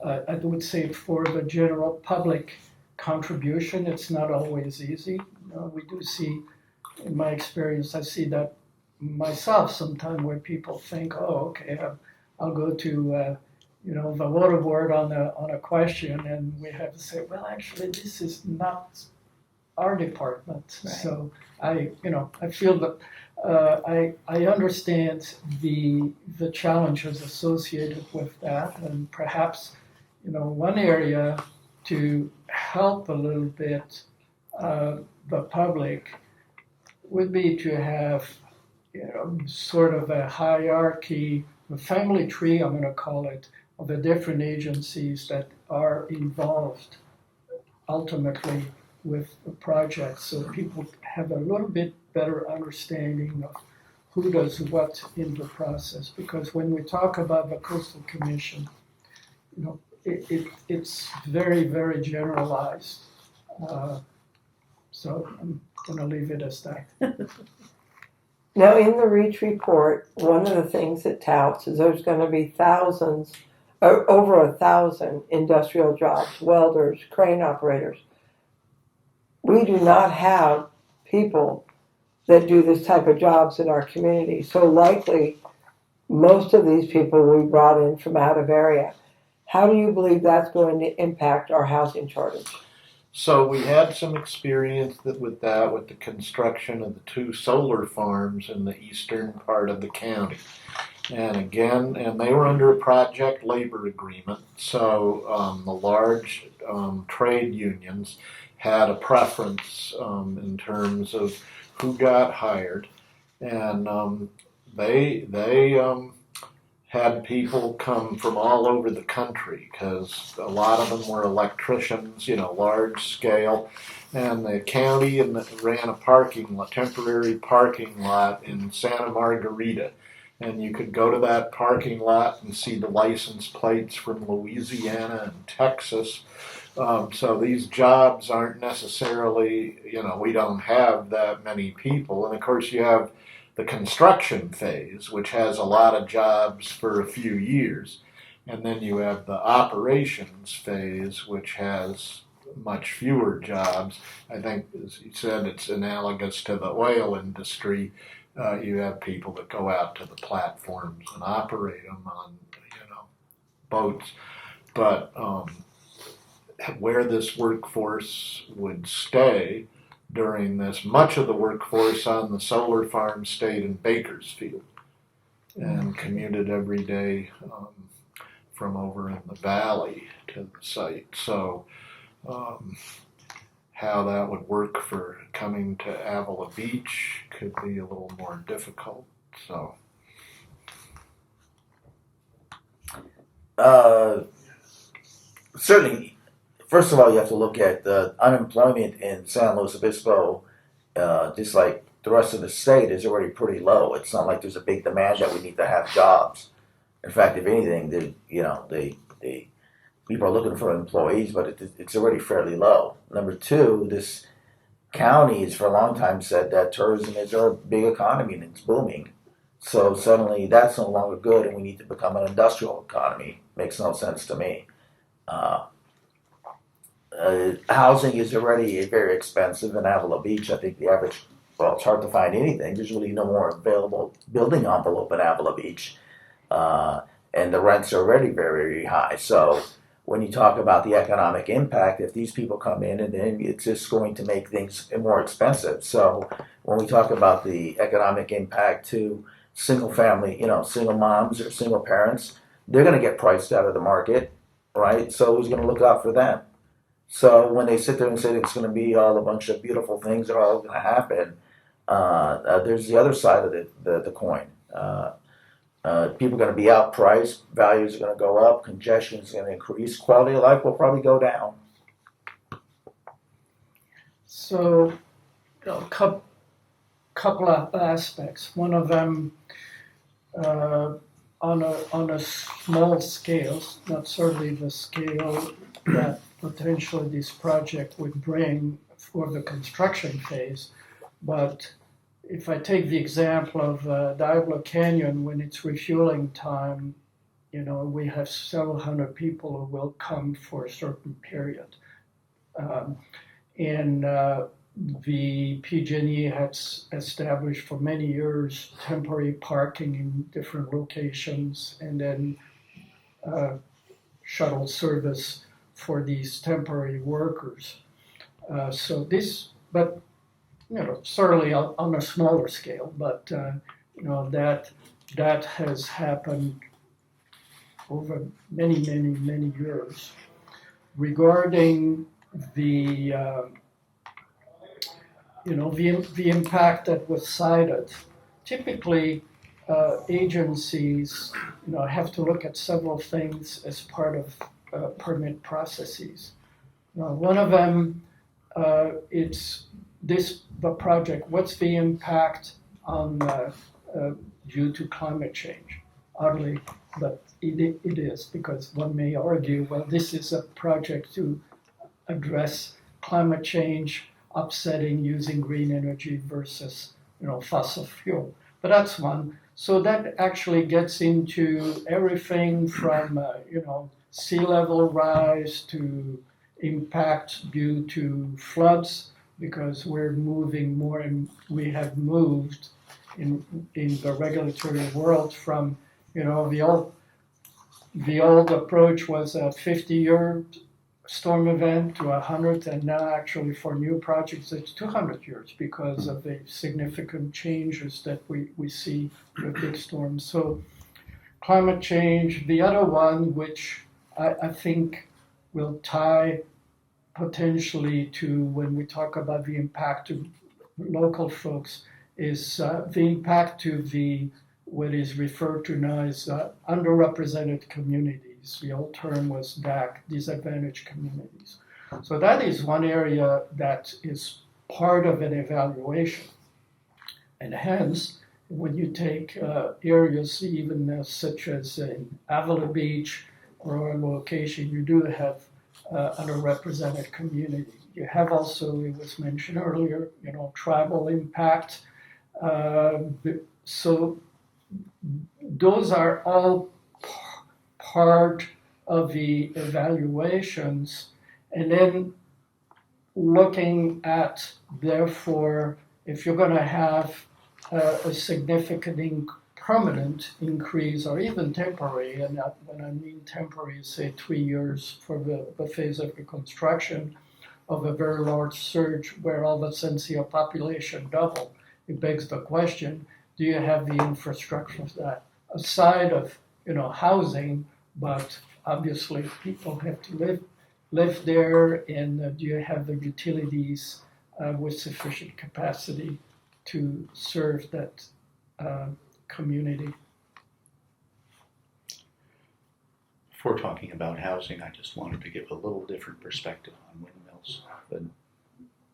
I would say for the general public contribution, it's not always easy. We do see, in my experience, I see that myself sometimes, where people think, oh, okay, I'll go to the water board on a question, and we have to say, well, actually, this is not our department. Right. So I feel that I understand the challenges associated with that, and perhaps one area to help a little bit the public would be to have sort of a hierarchy, a family tree, I'm going to call it, of the different agencies that are involved ultimately with the project, so people have a little bit better understanding of who does what in the process. Because when we talk about the Coastal Commission, it's very, very generalized. So I'm going to leave it as that. Now, in the REACH report, one of the things it touts is there's going to be over 1,000 industrial jobs, welders, crane operators. We do not have people that do this type of jobs in our community. So likely, most of these people will be brought in from out of area. How do you believe that's going to impact our housing shortage? So we had some experience with the construction of the 2 solar farms in the eastern part of the county. And again, and they were under a project labor agreement, so the large trade unions had a preference in terms of who got hired, and they had people come from all over the country because a lot of them were electricians, large scale, and the county ran a temporary parking lot in Santa Margarita. And you could go to that parking lot and see the license plates from Louisiana and Texas. So these jobs aren't necessarily, we don't have that many people. And of course, you have the construction phase, which has a lot of jobs for a few years. And then you have the operations phase, which has much fewer jobs. I think, as you said, it's analogous to the oil industry. You have people that go out to the platforms and operate them on, boats. But where this workforce would stay during this, much of the workforce on the solar farm stayed in Bakersfield and commuted every day from over in the valley to the site. So how that would work for coming to Avila Beach could be a little more difficult. So, Certainly, first of all, you have to look at the unemployment in San Luis Obispo, just like the rest of the state, is already pretty low. It's not like there's a big demand that we need to have jobs. In fact, if anything, they people are looking for employees, but it's already fairly low. Number two, this county has for a long time said that tourism is our big economy and it's booming. So suddenly that's no longer good and we need to become an industrial economy. Makes no sense to me. Housing is already very expensive in Avila Beach. I think the average, it's hard to find anything. There's really no more available building envelope in Avila Beach. And the rents are already very, very high. So when you talk about the economic impact, if these people come in, and then it's just going to make things more expensive. So when we talk about the economic impact to single family, single moms or single parents, they're going to get priced out of the market, right? So who's going to look out for them? So when they sit there and say it's going to be all a bunch of beautiful things that are all going to happen, there's the other side of the coin. People are going to be outpriced, values are going to go up, congestion is going to increase, quality of life will probably go down. So, couple of aspects. One of them, on a small scale, not certainly the scale that potentially this project would bring for the construction phase, but if I take the example of Diablo Canyon, when it's refueling time, we have several hundred people who will come for a certain period. And the PG&E has established for many years temporary parking in different locations and then shuttle service for these temporary workers. Certainly on a smaller scale, but that has happened over many years. Regarding the impact that was cited, typically agencies have to look at several things as part of permit processes. One of them, it's the project, what's the impact on due to climate change? Oddly, but it is, because one may argue, well, this is a project to address climate change, upsetting using green energy versus fossil fuel. But that's one. So that actually gets into everything from sea level rise to impact due to floods, because we're moving more, and we have moved in the regulatory world from, the old approach was a 50-year storm event to 100, and now actually for new projects it's 200 years because of the significant changes that we see with big storms. So climate change, the other one, which I think will tie potentially to when we talk about the impact to local folks, is the impact to the what is referred to now as underrepresented communities. The old term was DAC, disadvantaged communities. So that is one area that is part of an evaluation. And hence, when you take areas even such as in Avila Beach or a location, you do have underrepresented community. You have also, it was mentioned earlier, tribal impact. So those are all part of the evaluations. And then looking at, therefore, if you're going to have a significant permanent increase or even temporary, and when I mean temporary, say 3 years for the phase of the construction of a very large surge where all of a sudden see a population double, it begs the question, do you have the infrastructure for that? Aside of housing, but obviously people have to live there, and do you have the utilities with sufficient capacity to serve that community? Before talking about housing, I just wanted to give a little different perspective on windmills than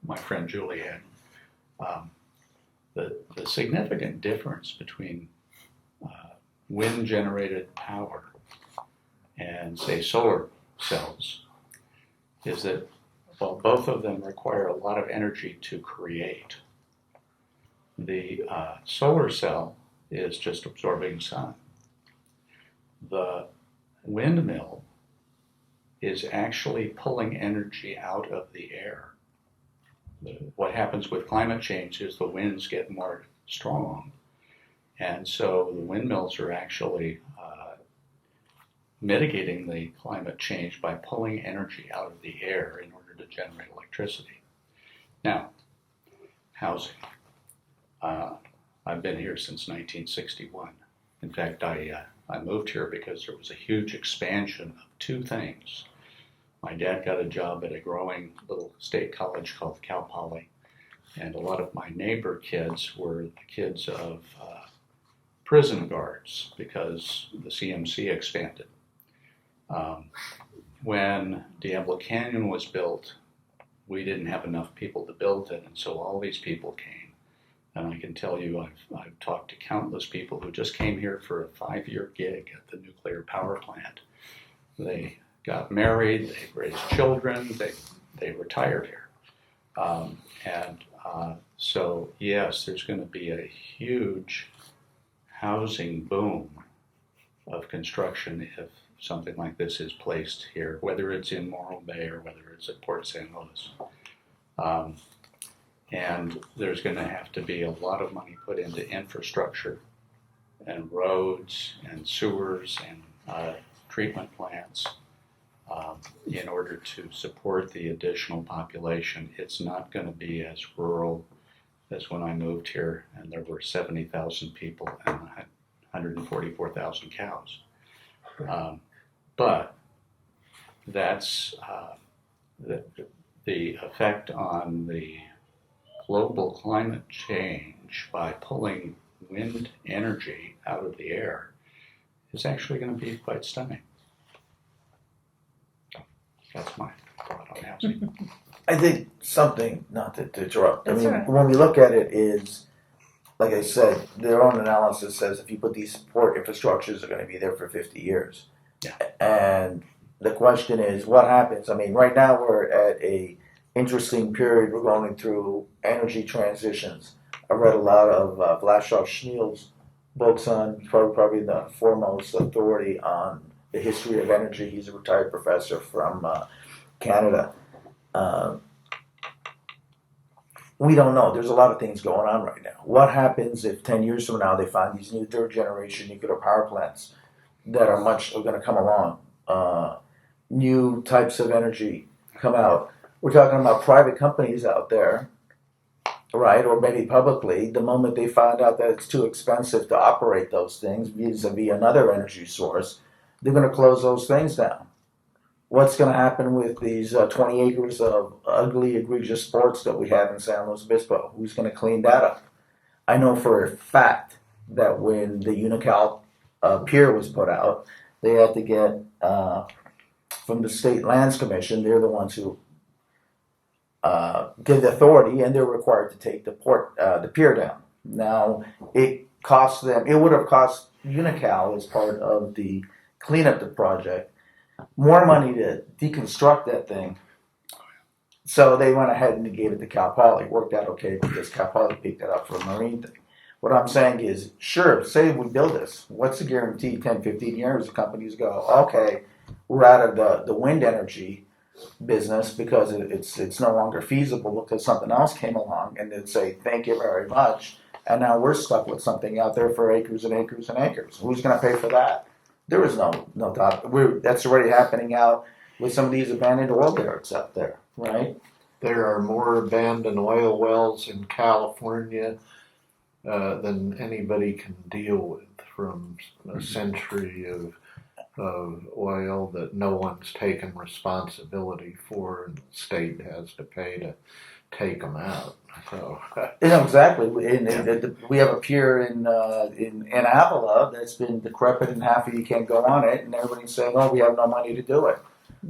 my friend Julie had. The significant difference between wind-generated power and, say, solar cells is that, well, both of them require a lot of energy to create. The solar cell is just absorbing sun. The windmill is actually pulling energy out of the air. What happens with climate change is the winds get more strong, and so the windmills are actually mitigating the climate change by pulling energy out of the air in order to generate electricity. Now, housing. I've been here since 1961. In fact, I moved here because there was a huge expansion of two things. My dad got a job at a growing little state college called Cal Poly, and a lot of my neighbor kids were the kids of prison guards because the CMC expanded. When Diablo Canyon was built, we didn't have enough people to build it, and so all these people came. And I can tell you, I've talked to countless people who just came here for a 5-year gig at the nuclear power plant. They got married, they raised children, they retired here. So yes, there's going to be a huge housing boom of construction if something like this is placed here, whether it's in Morro Bay or whether it's at Port St. Louis. And there's going to have to be a lot of money put into infrastructure and roads and sewers and treatment plants in order to support the additional population. It's not going to be as rural as when I moved here and there were 70,000 people and 144,000 cows. But that's the effect on the global climate change by pulling wind energy out of the air is actually going to be quite stunning. That's my thought on housing. I think something, not to interrupt, That's all right. when we look at it is, like I said, their own analysis says if you put these port infrastructures are going to be there for 50 years. Yeah. And the question is, what happens? I mean, right now we're at a interesting period. We're going through energy transitions. I read a lot of Vlasov Schneel's books on, probably the foremost authority on the history of energy. He's a retired professor from Canada. We don't know. There's a lot of things going on right now. What happens if 10 years from now they find these new third generation nuclear power plants that are going to come along? new types of energy come out. We're talking about private companies out there, right, or maybe publicly. The moment they find out that it's too expensive to operate those things vis-a-vis another energy source, they're going to close those things down. What's going to happen with these 20 acres of ugly, egregious sports that we have in San Luis Obispo? Who's going to clean that up? I know for a fact that when the Unical pier was put out, they had to get from the State Lands Commission. They're the ones who give the authority, and they're required to take the pier down. Now, it cost them. It would have cost Unical, as part of the cleanup the project, more money to deconstruct that thing. So they went ahead and gave it to Cal Poly. Worked out okay because Cal Poly picked it up for a marine thing. What I'm saying is, sure, say we build this. What's the guarantee 10, 15 years the companies go, okay, we're out of the wind energy business because it's no longer feasible because something else came along, and they'd say, thank you very much. And now we're stuck with something out there for acres and acres and acres. Who's going to pay for that? There is no doubt. That's already happening out with some of these abandoned oil derricks out there, right? There are more abandoned oil wells in California than anybody can deal with, from a century of oil that no one's taken responsibility for, and the state has to pay to take them out. So Yeah, exactly. We have a pier in Avila that's been decrepit and half of you can't go on it, and everybody's saying, "Oh, we have no money to do it."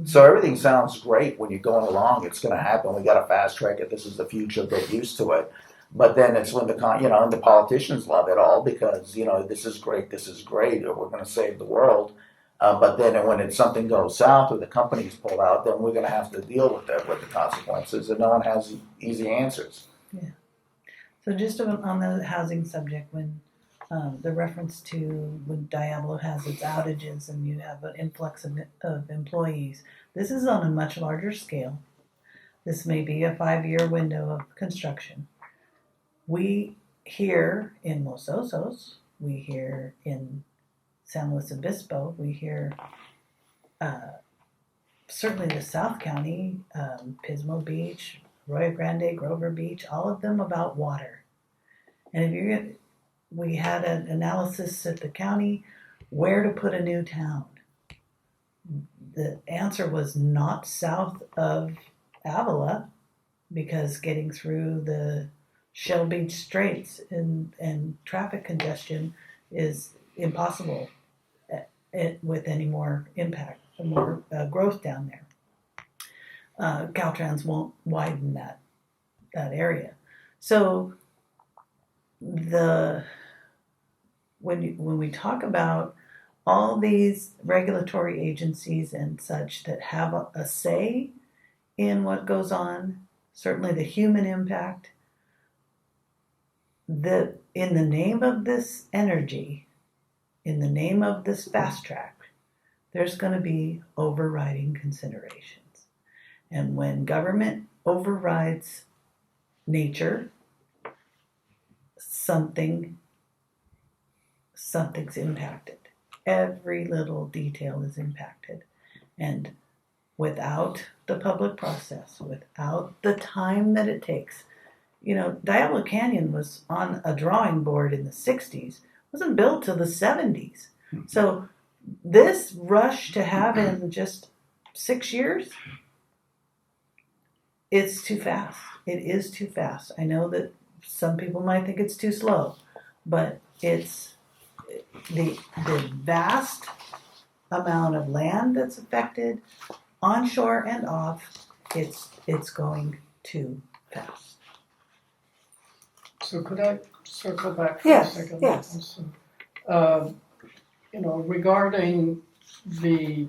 So everything sounds great when you're going along. It's going to happen. We got to fast track it. This is the future. Get used to it. But then it's when the politicians love it all because this is great. This is great. Or we're going to save the world. But then when something goes south or the companies pull out, then we're going to have to deal with the consequences, and no one has easy answers. Yeah. So just on the housing subject, when the reference to when Diablo has its outages and you have an influx of employees, this is on a much larger scale. This may be a 5-year window of construction. We here in Los Osos, we here in San Luis Obispo, we hear certainly the South County, Pismo Beach, Arroyo Grande, Grover Beach, all of them about water. And we had an analysis at the county where to put a new town. The answer was not south of Avila because getting through the Shell Beach Straits and traffic congestion is impossible with any more impact, more growth down there. Caltrans won't widen that area. So when we talk about all these regulatory agencies and such that have a say in what goes on, certainly the human impact, that in the name of this energy, in the name of this fast track, there's going to be overriding considerations. And when government overrides nature, something's impacted. Every little detail is impacted. And without the public process, without the time that it takes, Diablo Canyon was on a drawing board in the 60s, wasn't built till the 70s. So this rush to have in just 6 years, it's too fast. It is too fast. I know that some people might think it's too slow, but it's the vast amount of land that's affected, onshore and off. It's going too fast. So could I circle back for Yes, a second? yes. Regarding the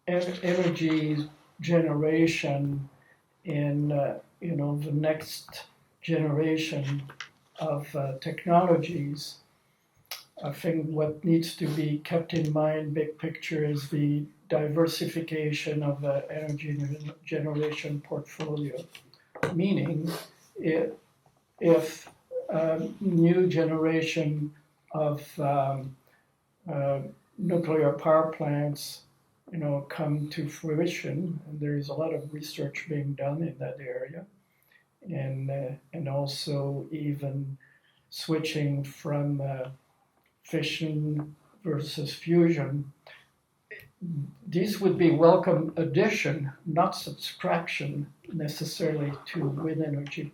energy generation in the next generation of technologies, I think what needs to be kept in mind, big picture, is the diversification of the energy generation portfolio. Meaning, if a new generation of nuclear power plants, come to fruition, and there is a lot of research being done in that area, and also even switching from fission versus fusion. These would be welcome addition, not subtraction necessarily to wind energy.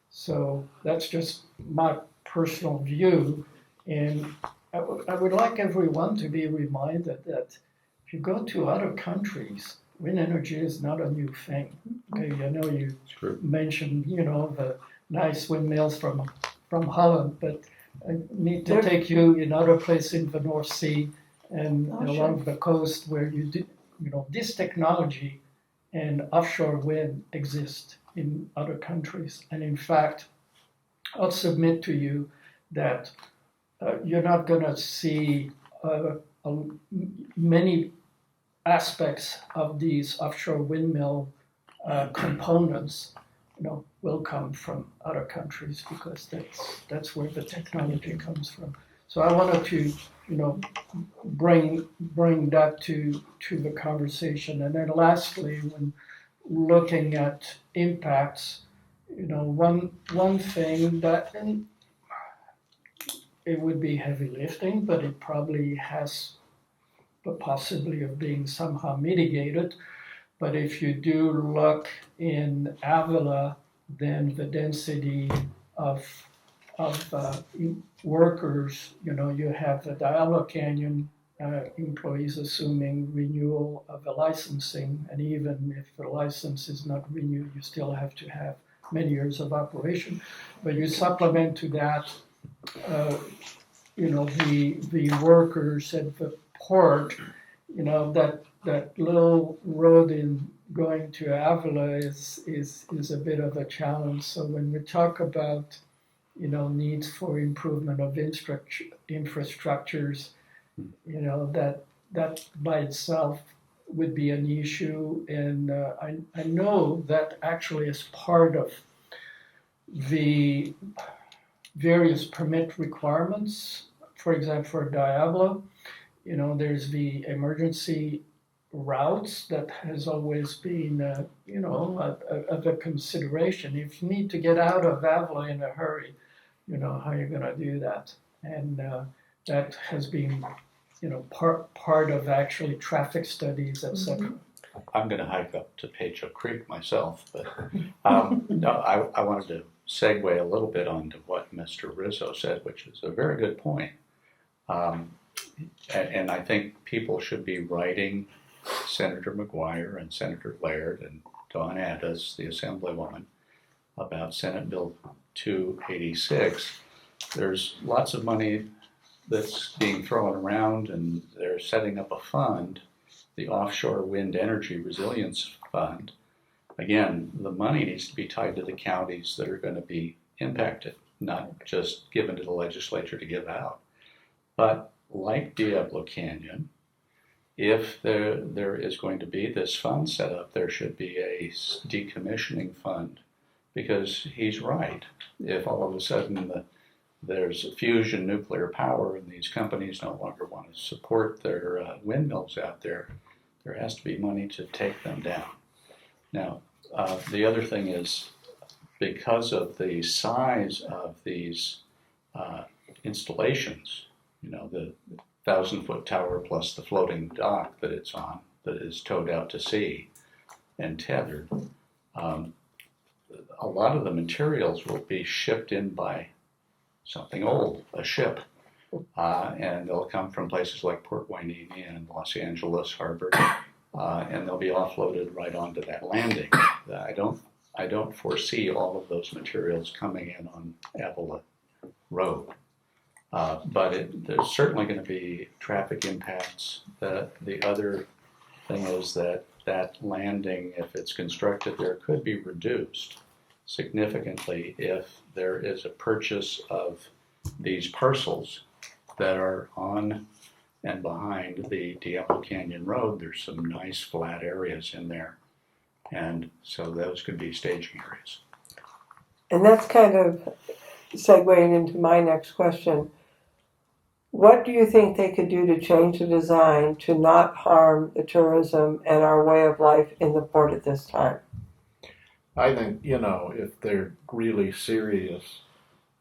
So that's just my personal view, and I would like everyone to be reminded that if you go to other countries, wind energy is not a new thing. Okay, you mentioned the nice windmills from Holland, but I need to take you in other places in the North Sea and along the coast where this technology and offshore wind exist in other countries. And in fact, I'll submit to you that you're not going to see many aspects of these offshore windmill components will come from other countries, because that's where the technology comes from. So I wanted to bring that to the conversation. And then lastly, when looking at impacts, one thing that, and it would be heavy lifting, but it probably has the possibility of being somehow mitigated. But if you do look in Avila, then the density of workers, you have the Diablo Canyon employees assuming renewal of the licensing, and even if the license is not renewed, you still have to have many years of operation. But you supplement to that, the workers at the port, that little road in going to Avila is a bit of a challenge. So when we talk about needs for improvement of infrastructures, that by itself would be an issue. And I know that actually as part of the various permit requirements, for example, for Diablo, there's the emergency routes that has always been, of a consideration. If you need to get out of Avila in a hurry, how you're going to do that. And that has been, part of actually traffic studies, etc. I'm going to hike up to Pacho Creek myself, but no, I wanted to segue a little bit onto what Mr. Rizzo said, which is a very good point. And I think people should be writing Senator McGuire and Senator Laird and Dawn Addis, the Assemblywoman, about Senate Bill 286. There's lots of money that's being thrown around, and they're setting up a fund, the Offshore Wind Energy Resilience Fund. Again, the money needs to be tied to the counties that are going to be impacted, not just given to the legislature to give out. But like Diablo Canyon, if there is going to be this fund set up, there should be a decommissioning fund, because he's right. If all of a sudden there's a fusion nuclear power and these companies no longer want to support their windmills out there, there has to be money to take them down. Now, the other thing is, because of the size of these installations, the 1,000-foot tower plus the floating dock that it's on, that is towed out to sea and tethered, a lot of the materials will be shipped in by something old, a ship. And they'll come from places like Port Hueneme and Los Angeles Harbor, and they'll be offloaded right onto that landing. I don't foresee all of those materials coming in on Avila Road. But there's certainly going to be traffic impacts. The other thing is that landing, if it's constructed there, could be reduced significantly if there is a purchase of these parcels that are on and behind the Diablo Canyon Road. There's some nice flat areas in there, and so those could be staging areas. And that's kind of segueing into my next question. What do you think they could do to change the design to not harm the tourism and our way of life in the port at this time? I think, if they're really serious,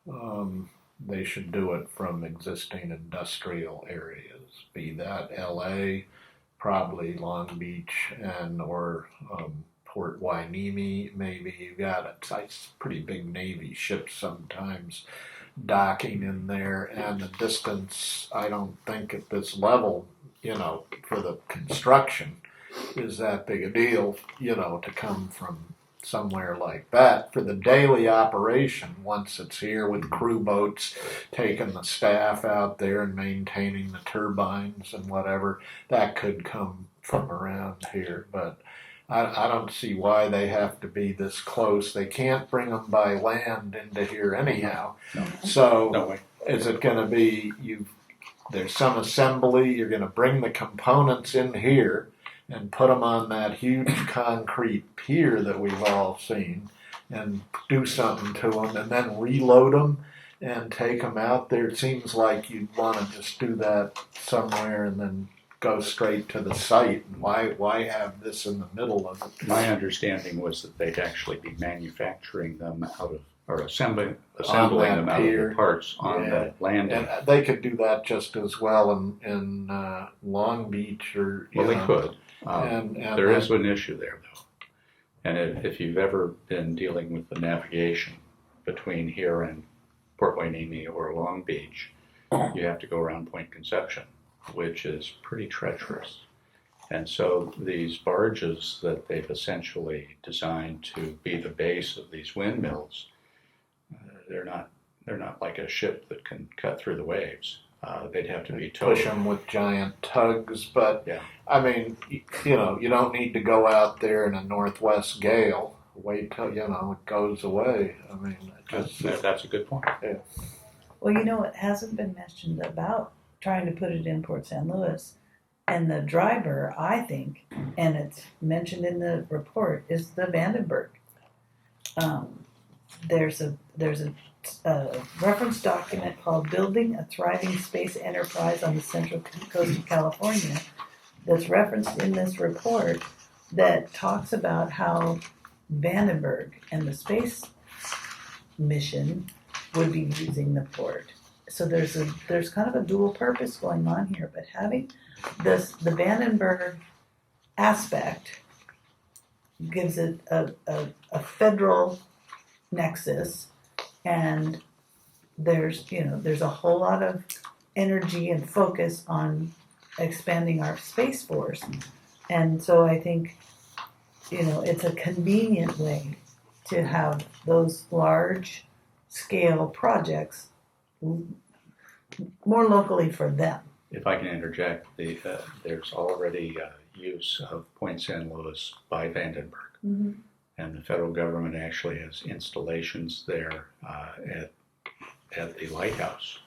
they should do it from existing industrial areas, be that LA, probably Long Beach, and or Port Hueneme. Maybe you got it's pretty big Navy ships sometimes docking in there, and the distance, I don't think at this level, for the construction is that big a deal, to come from somewhere like that. For the daily operation, once it's here with crew boats taking the staff out there and maintaining the turbines and whatever, that could come from around here. But I don't see why they have to be this close. They can't bring them by land into here anyhow. No. So No way. is it going to be there's some assembly, you're going to bring the components in here and put them on that huge concrete pier that we've all seen and do something to them and then reload them and take them out there. It seems like you'd want to just do that somewhere and then go straight to the site. Why have this in the middle of it? My understanding was that they'd actually be manufacturing them out of, or assembling them out of the parts on the landing. And they could do that just as well in Long Beach or They could. And there is an issue there, though. And if you've ever been dealing with the navigation between here and Port Hueneme or Long Beach, you have to go around Point Conception, which is pretty treacherous. And so these barges that they've essentially designed to be the base of these windmills, they're not like a ship that can cut through the waves. They'd have to be towed. Push them with giant tugs, but yeah. I mean, you don't need to go out there in a northwest gale. Wait till it goes away. I mean, That's a good point. Yeah. Well, it hasn't been mentioned about trying to put it in Port San Luis. And the driver, I think, and it's mentioned in the report, is the Vandenberg. There's a reference document called Building a Thriving Space Enterprise on the Central Coast of California that's referenced in this report that talks about how Vandenberg and the space mission would be using the port. So there's kind of a dual purpose going on here, but having the Vandenberg aspect gives it a federal nexus, and there's a whole lot of energy and focus on expanding our space force, and so I think it's a convenient way to have those large scale projects more locally for them. If I can interject, there's already use of Point San Luis by Vandenberg. Mm-hmm. And the federal government actually has installations there at the lighthouse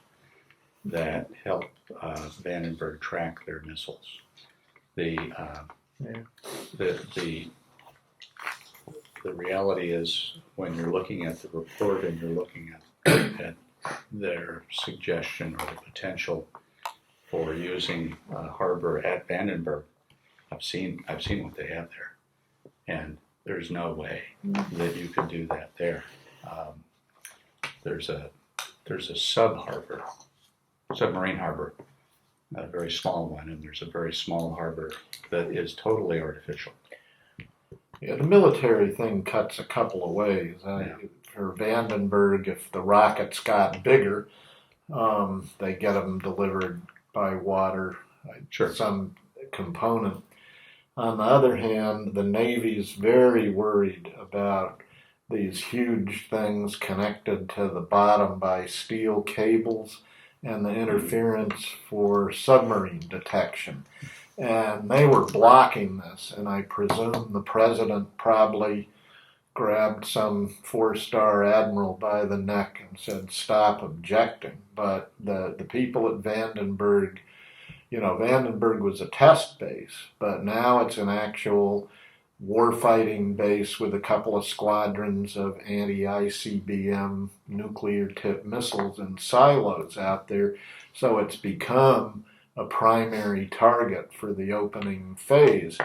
that help Vandenberg track their missiles. The reality is, when you're looking at the report and you're looking at their suggestion or the potential for using a harbor at Vandenberg, I've seen what they have there, and there's no way that you could do that there. There's a submarine harbor, a very small one, and there's a very small harbor that is totally artificial. Yeah, the military thing cuts a couple of ways. For Vandenberg, if the rockets got bigger, they get them delivered by water, Sure. some component. On the other hand, the Navy's very worried about these huge things connected to the bottom by steel cables and the interference for submarine detection. And they were blocking this, and I presume the president probably grabbed some 4-star admiral by the neck and said, stop objecting. But the people at Vandenberg, Vandenberg was a test base, but now it's an actual warfighting base with a couple of squadrons of anti-ICBM nuclear-tipped missiles and silos out there. So it's become a primary target for the opening phase.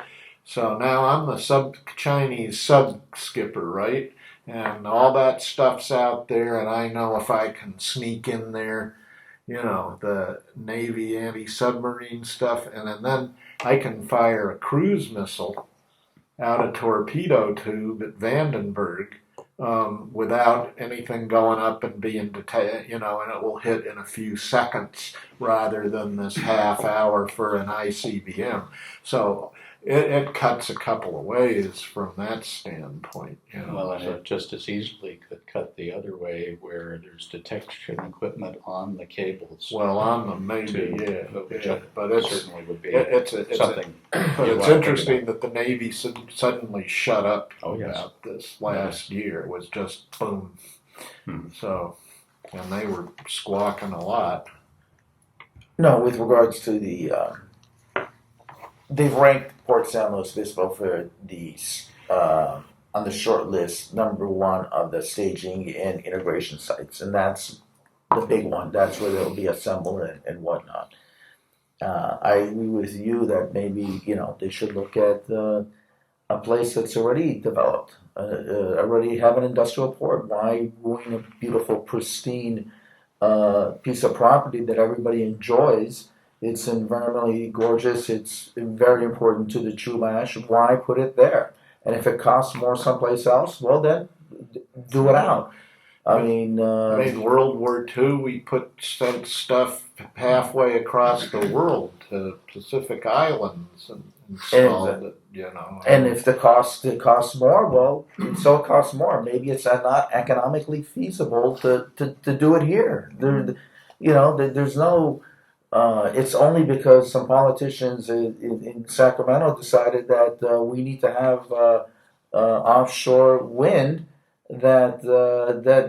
So now I'm the Chinese sub-skipper, right? And all that stuff's out there, and I know if I can sneak in there, the Navy anti-submarine stuff, and then I can fire a cruise missile out a torpedo tube at Vandenberg without anything going up and being detained, and it will hit in a few seconds rather than this half hour for an ICBM. So it cuts a couple of ways from that standpoint. Well, and it just as easily could cut the other way where there's detection equipment on the cables. Well, on them maybe, but it certainly would be something. But it's interesting that the Navy suddenly shut up about this last year. It was just boom. So, and they were squawking a lot. No, with regards to they've ranked Port San Luis Obispo for these on the short list, number one of the staging and integration sites, and that's the big one. That's where they'll be assembled and whatnot. I agree with you that maybe they should look at a place that's already developed, already have an industrial port. Why ruin a beautiful, pristine piece of property that everybody enjoys? It's environmentally gorgeous. It's very important to the Chumash. Why put it there? And if it costs more someplace else, well, then do it out. I mean, World War II, we sent stuff halfway across the world to Pacific Islands and installed it. And if it costs more, well, so it costs more. Maybe it's not economically feasible to do it here. There's no. It's only because some politicians in Sacramento decided that we need to have offshore wind. That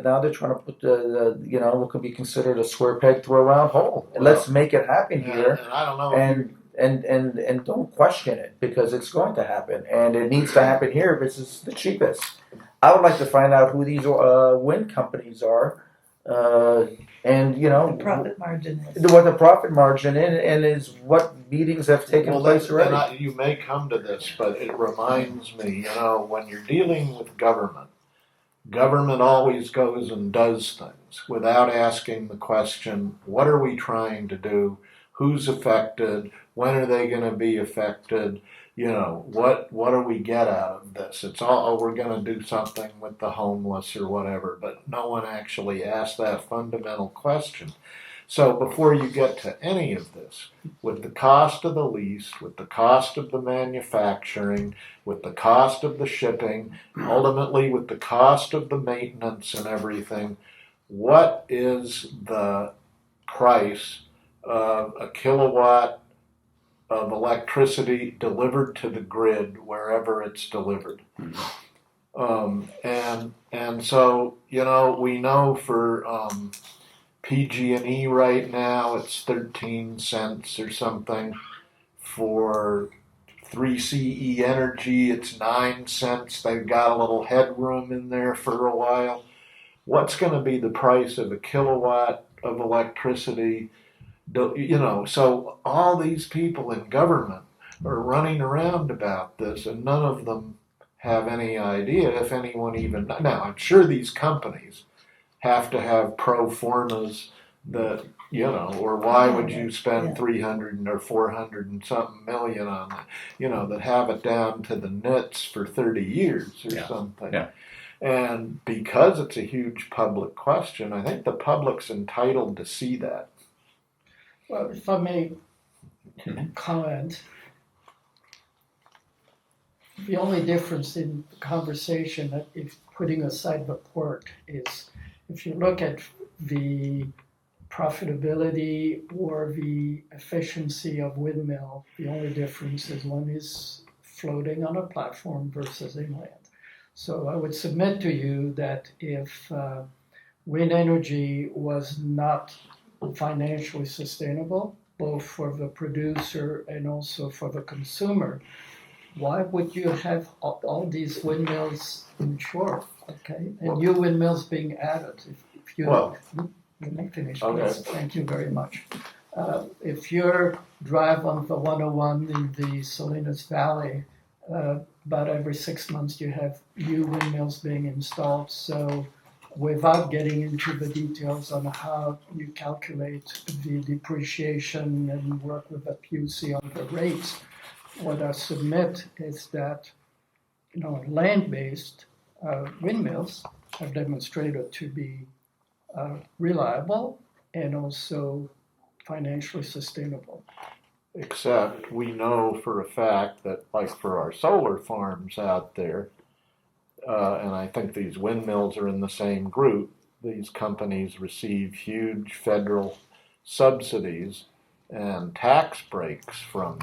now they're trying to put what could be considered a square peg through a round hole. And let's make it happen here. And I don't know. And don't question it, because it's going to happen, and it needs to happen here because it's the cheapest. I would like to find out who these wind companies are. And the profit margin is. What the profit margin is what meetings have taken place already. You may come to this, but it reminds me, when you're dealing with government always goes and does things without asking the question, what are we trying to do? Who's affected? When are they going to be affected? What do we get out of this? It's all, we're going to do something with the homeless or whatever, but no one actually asked that fundamental question. So before you get to any of this, with the cost of the lease, with the cost of the manufacturing, with the cost of the shipping, ultimately with the cost of the maintenance and everything, what is the price of a kilowatt of electricity delivered to the grid wherever it's delivered? And so, we know for PG&E right now it's 13 cents or something. For 3CE Energy it's 9 cents. They've got a little headroom in there for a while. What's going to be the price of a kilowatt of electricity? So all these people in government are running around about this, and none of them have any idea, if anyone even. Now, I'm sure these companies have to have pro formas that, or why would you spend 300 or 400 and something million on that, that have it down to the nits for 30 years or something. Yeah. And because it's a huge public question, I think the public's entitled to see that. Well, if I may comment, the only difference in the conversation, if putting aside the port, is if you look at the profitability or the efficiency of windmill, the only difference is one is floating on a platform versus inland. So I would submit to you that if wind energy was not financially sustainable, both for the producer and also for the consumer, why would you have all these windmills inshore? Okay, and new windmills being added. If you Well, let me finish, okay. please. Thank you very much. If you drive on the 101 in the Salinas Valley, about every 6 months you have new windmills being installed. So without getting into the details on how you calculate the depreciation and work with the PUC on the rates, what I submit is that land-based windmills have demonstrated to be reliable and also financially sustainable. Except we know for a fact that, like for our solar farms out there, and I think these windmills are in the same group, these companies receive huge federal subsidies and tax breaks for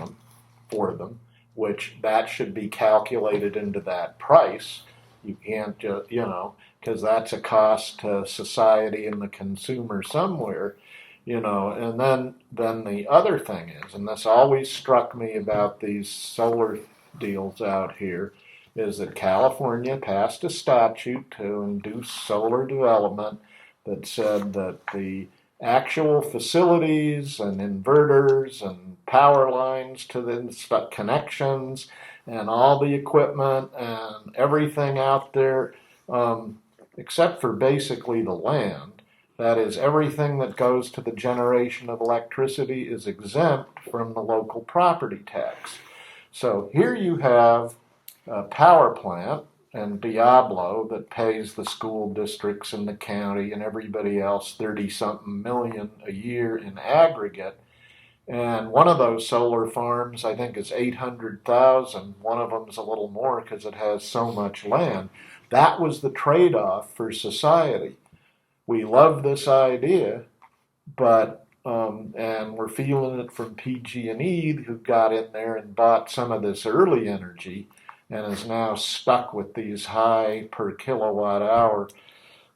them, which that should be calculated into that price. You can't just, because that's a cost to society and the consumer somewhere. And then the other thing is, and this always struck me about these solar deals out here, is that California passed a statute to induce solar development that said that the actual facilities and inverters and power lines to the connections and all the equipment and everything out there, except for basically the land, that is, everything that goes to the generation of electricity is exempt from the local property tax. So here you have a power plant and Diablo that pays the school districts in the county and everybody else 30-something million a year in aggregate. And one of those solar farms, I think, is 800,000. One of them is a little more because it has so much land. That was the trade-off for society. We love this idea, but and we're feeling it from PG&E, who got in there and bought some of this early energy and is now stuck with these high per kilowatt hour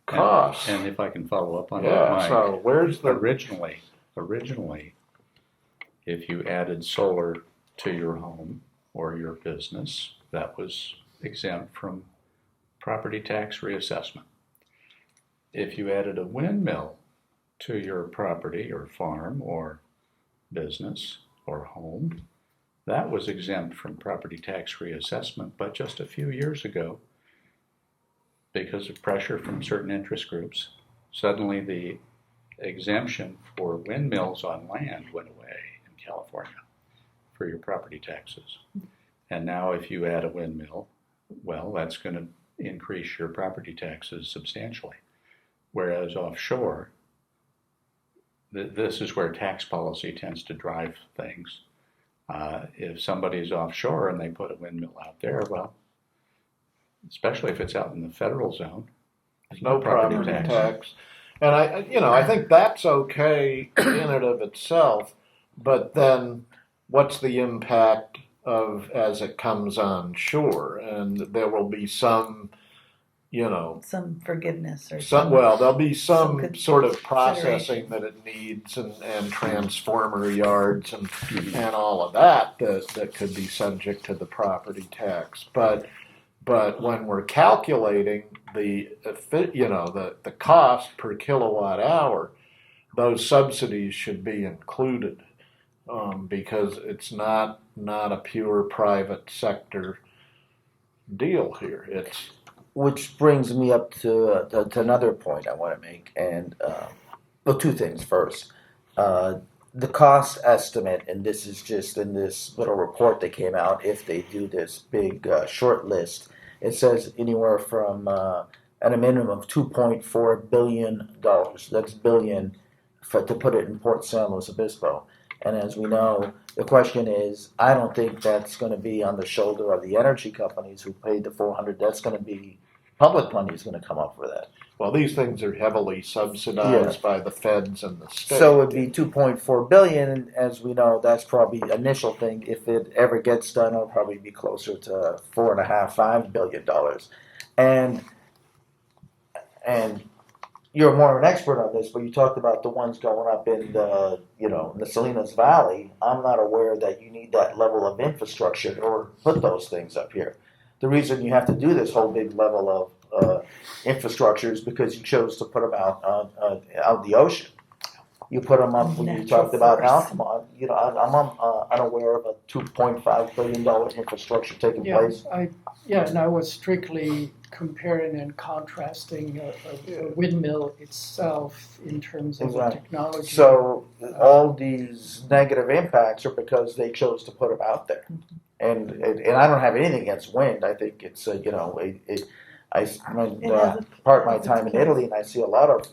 costs. And if I can follow up on that, Mike, so where's the originally, if you added solar to your home or your business, that was exempt from property tax reassessment. If you added a windmill to your property or farm or business or home, that was exempt from property tax reassessment. But just a few years ago, because of pressure from certain interest groups, suddenly the exemption for windmills on land went away in California for your property taxes. And now if you add a windmill, well, that's going to increase your property taxes substantially. Whereas offshore, this is where tax policy tends to drive things. If somebody's offshore and they put a windmill out there, well, especially if it's out in the federal zone, there's no property tax. And I think that's okay in and of itself, but then what's the impact of as it comes on shore? And there will be some forgiveness or there'll be some sort of processing that it needs and transformer yards and all of that could be subject to the property tax. But when we're calculating the cost per kilowatt hour, those subsidies should be included because it's not a pure private sector deal here. Which brings me up to another point I want to make, and two things. First, the cost estimate, and this is just in this little report that came out, if they do this big short list, it says anywhere from at a minimum of $2.4 billion. That's billion to put it in Port San Luis Obispo. And as we know, the question is, I don't think that's going to be on the shoulder of the energy companies who paid the $400. That's going to be public money is going to come up for that. Well, these things are heavily subsidized by the feds and the state. So it would be $2.4 billion, and as we know, that's probably the initial thing. If it ever gets done, it'll probably be closer to $4.5–5 billion. And you're more of an expert on this, but you talked about the ones going up in the, in the Salinas Valley. I'm not aware that you need that level of infrastructure in order to put those things up here. The reason you have to do this whole big level of infrastructure is because you chose to put them out in the ocean. You put them up when you Natural talked about force. Altamont. I'm unaware of a $2.5 billion infrastructure taking Yeah, place. and I was strictly comparing and contrasting a windmill itself in terms of the Exactly. technology. So all these negative impacts are because they chose to put them out there. And I don't have anything against wind. I think it's I spend part of my time in Italy, and I see a lot of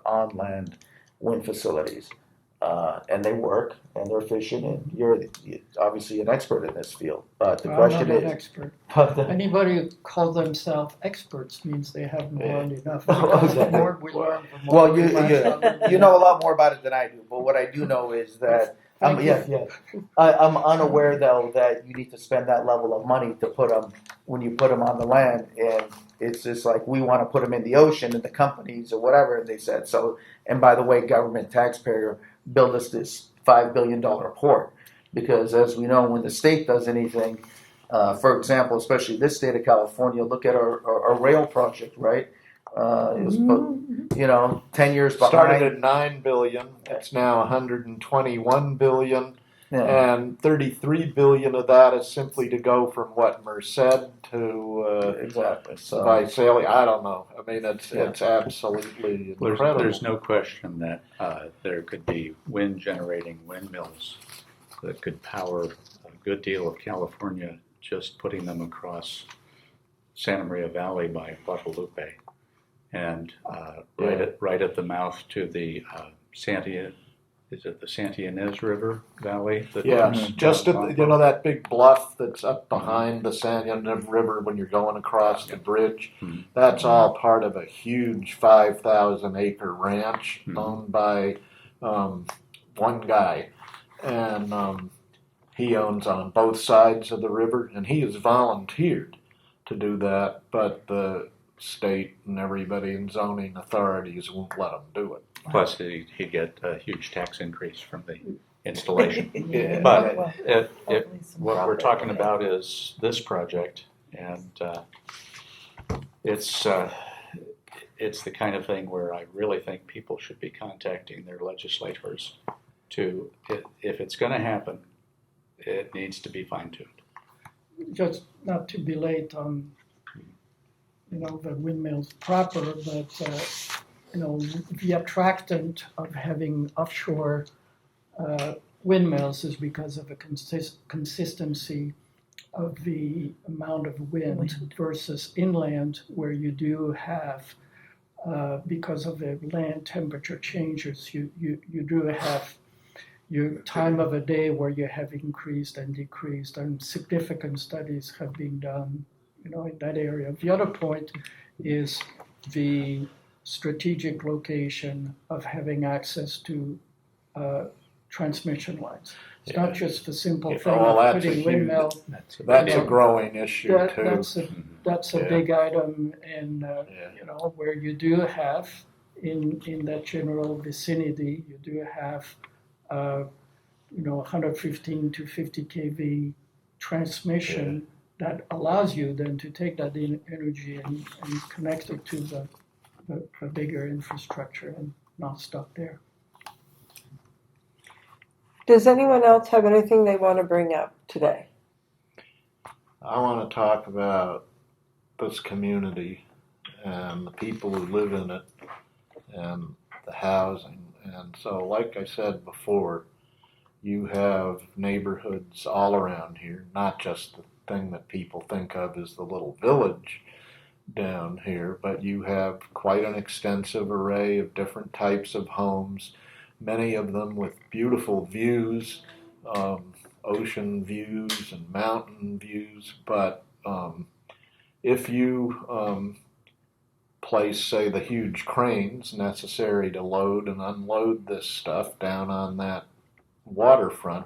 on land wind facilities, and they work and they're efficient. And you're obviously an expert in this field. But the I'm question not an is, expert. Anybody who calls themselves experts means they haven't learned enough. The more we learn, the more well, we learn. you know a lot more about it than I do. But what I do know is that I'm unaware though that you need to spend that level of money to put them when you put them on the land, and it's just like we want to put them in the ocean, and the companies or whatever they said so. And by the way, government taxpayer build us this $5 billion port, because as we know, when the state does anything, for example, especially this state of California, look at our rail project, right? It was, 10 years behind. Started at $9 billion. It's now $121 billion. Yeah. And $33 billion of that is simply to go from Merced to Exactly. So Visalia. I don't know. I mean, it's absolutely incredible. There's no question that there could be wind generating windmills that could power a good deal of California, just putting them across Santa Maria Valley by Guadalupe, and right at the mouth to the the Santa Ynez River Valley? Yes, just at that big bluff that's up behind the Santa Ynez River when you're going across the bridge. Mm-hmm. That's all part of a huge 5,000 acre ranch owned by one guy, and he owns on both sides of the river, and he has volunteered to do that, but the state and everybody in zoning authorities won't let him do it. Plus, he'd get a huge tax increase from the installation. Yeah. But Well, what we're talking about is this project, and it's the kind of thing where I really think people should be contacting their legislators to, if it's going to happen, it needs to be fine-tuned. Just not to be late on, the windmills proper, but the attractant of having offshore windmills is because of a consistency of the amount of wind versus inland, where you do have, because of the land temperature changes, you do have your time of a day where you have increased and decreased, and significant studies have been done, in that area. The other point is the strategic location of having access to transmission lines. It's not just the simple thing of putting windmill. That's a growing issue too. That's a big item, and where you do have in that general vicinity, you do have 115 to 50 kV transmission that allows you then to take that energy and connect it to the bigger infrastructure and not stop there. Does anyone else have anything they want to bring up today? I want to talk about this community and the people who live in it and the housing. And so, like I said before, you have neighborhoods all around here, not just the thing that people think of as the little village down here, but you have quite an extensive array of different types of homes, many of them with beautiful views, ocean views and mountain views. But if you place, say, the huge cranes necessary to load and unload this stuff down on that waterfront,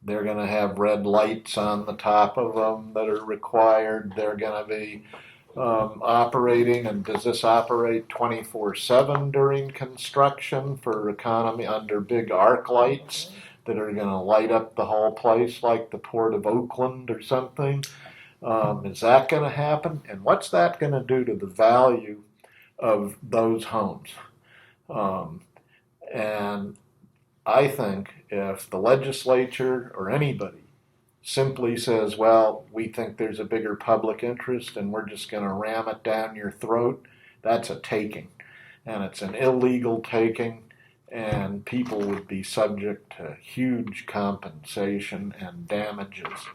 they're going to have red lights on the top of them that are required. They're going to be operating, and does this operate 24/7 during construction for economy under big arc lights that are going to light up the whole place like the Port of Oakland or something? Is that going to happen? And what's that going to do to the value of those homes? And I think if the legislature or anybody simply says, well, we think there's a bigger public interest and we're just going to ram it down your throat, that's a taking. And it's an illegal taking, and people would be subject to huge compensation and damages,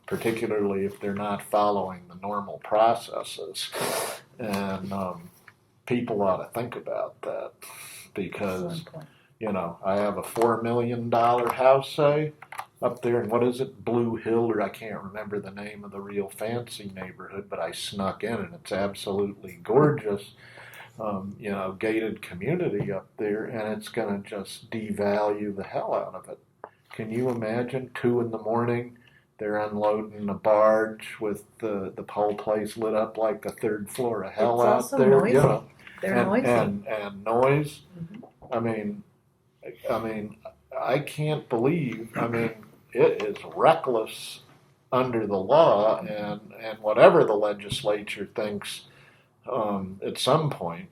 particularly if they're not following the normal processes. And people ought to think about that, because, you know, I have a $4 million house, say, up there in, what is it, Blue Hill, or I can't remember the name of the real fancy neighborhood, but I snuck in and it's absolutely gorgeous. You know, gated community up there, and it's going to just devalue the hell out of it. Can you imagine 2 in.the morning, they're unloading a barge with the whole place lit up like a 3rd floor of hell It's out there? noisy. You know, They're noisy. and noise. Mm-hmm. I mean, I can't believe. I mean, it is reckless under the law, and whatever the legislature thinks, at some point,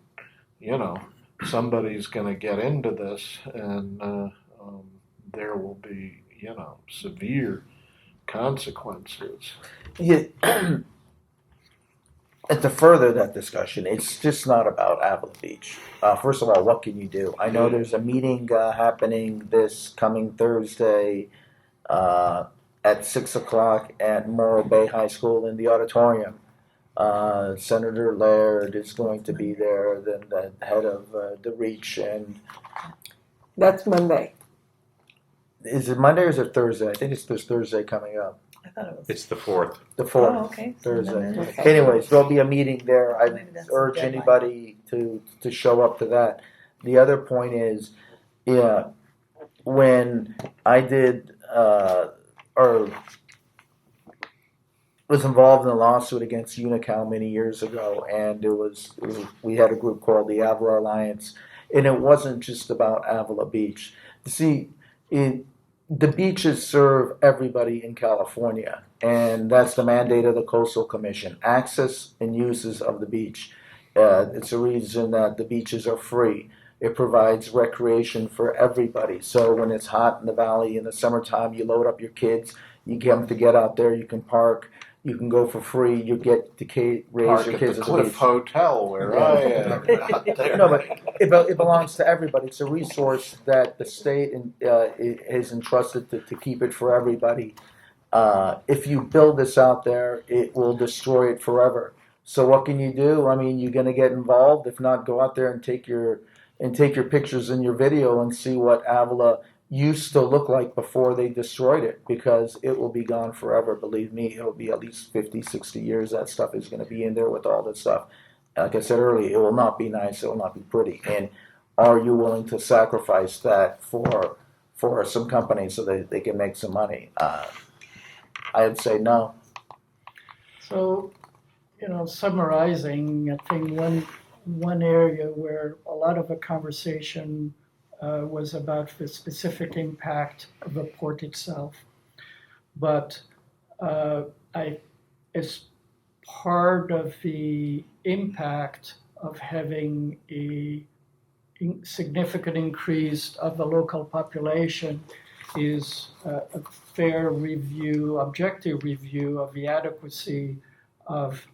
you know, somebody's going to get into this, and there will be, you know, severe consequences. Yeah. And to further that discussion, it's just not about Avila Beach. First of all, what can you do? I know there's a meeting happening this coming Thursday at 6 o'clock at Morro Bay High School in the auditorium. Senator Laird is going to be there, then the head of the REACH, and That's Monday. is it Monday or is it Thursday? I think it's this Thursday coming up. I thought it was. It's the 4th. The 4th. Oh, okay. Thursday. Okay. Anyways, there'll be a meeting there. I Maybe that's the urge deadline. anybody to show up to that. The other point is, yeah, when I did or was involved in a lawsuit against Unical many years ago, and we had a group called the Avila Alliance, and it wasn't just about Avila Beach. See, the beaches serve everybody in California, and that's the mandate of the Coastal Commission: access and uses of the beach. It's a reason that the beaches are free. It provides recreation for everybody. So when it's hot in the valley in the summertime, you load up your kids, you get them to get out there, you can park, you can go for free, you get to raise Park your at kids the at the Cliff beach. Hotel where I am. Out there. No, but it belongs to everybody. It's a resource that the state is entrusted to keep it for everybody. If you build this out there, it will destroy it forever. So what can you do? I mean, you're going to get involved. If not, go out there and take your pictures and your video and see what Avila used to look like before they destroyed it, because it will be gone forever. Believe me, it'll be at least 50, 60 years. That stuff is going to be in there with all this stuff. Like I said earlier, it will not be nice. It will not be pretty. And are you willing to sacrifice that for some companies so that they can make some money? I'd say no. So, summarizing, I think one area where a lot of the conversation was about the specific impact of the port itself. But as part of the impact of having a significant increase of the local population is a fair review, objective review of the adequacy of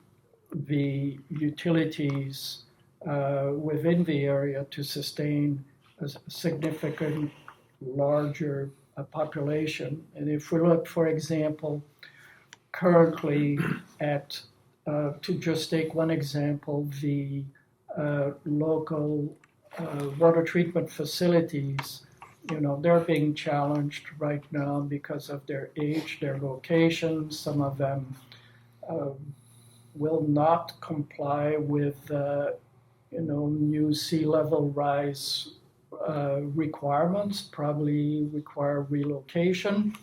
the utilities within the area to sustain a significant larger population. And if we look, for example, currently at, to just take one example, the local water treatment facilities, they're being challenged right now because of their age, their location. Some of them will not comply with, new sea level rise requirements, probably require relocation.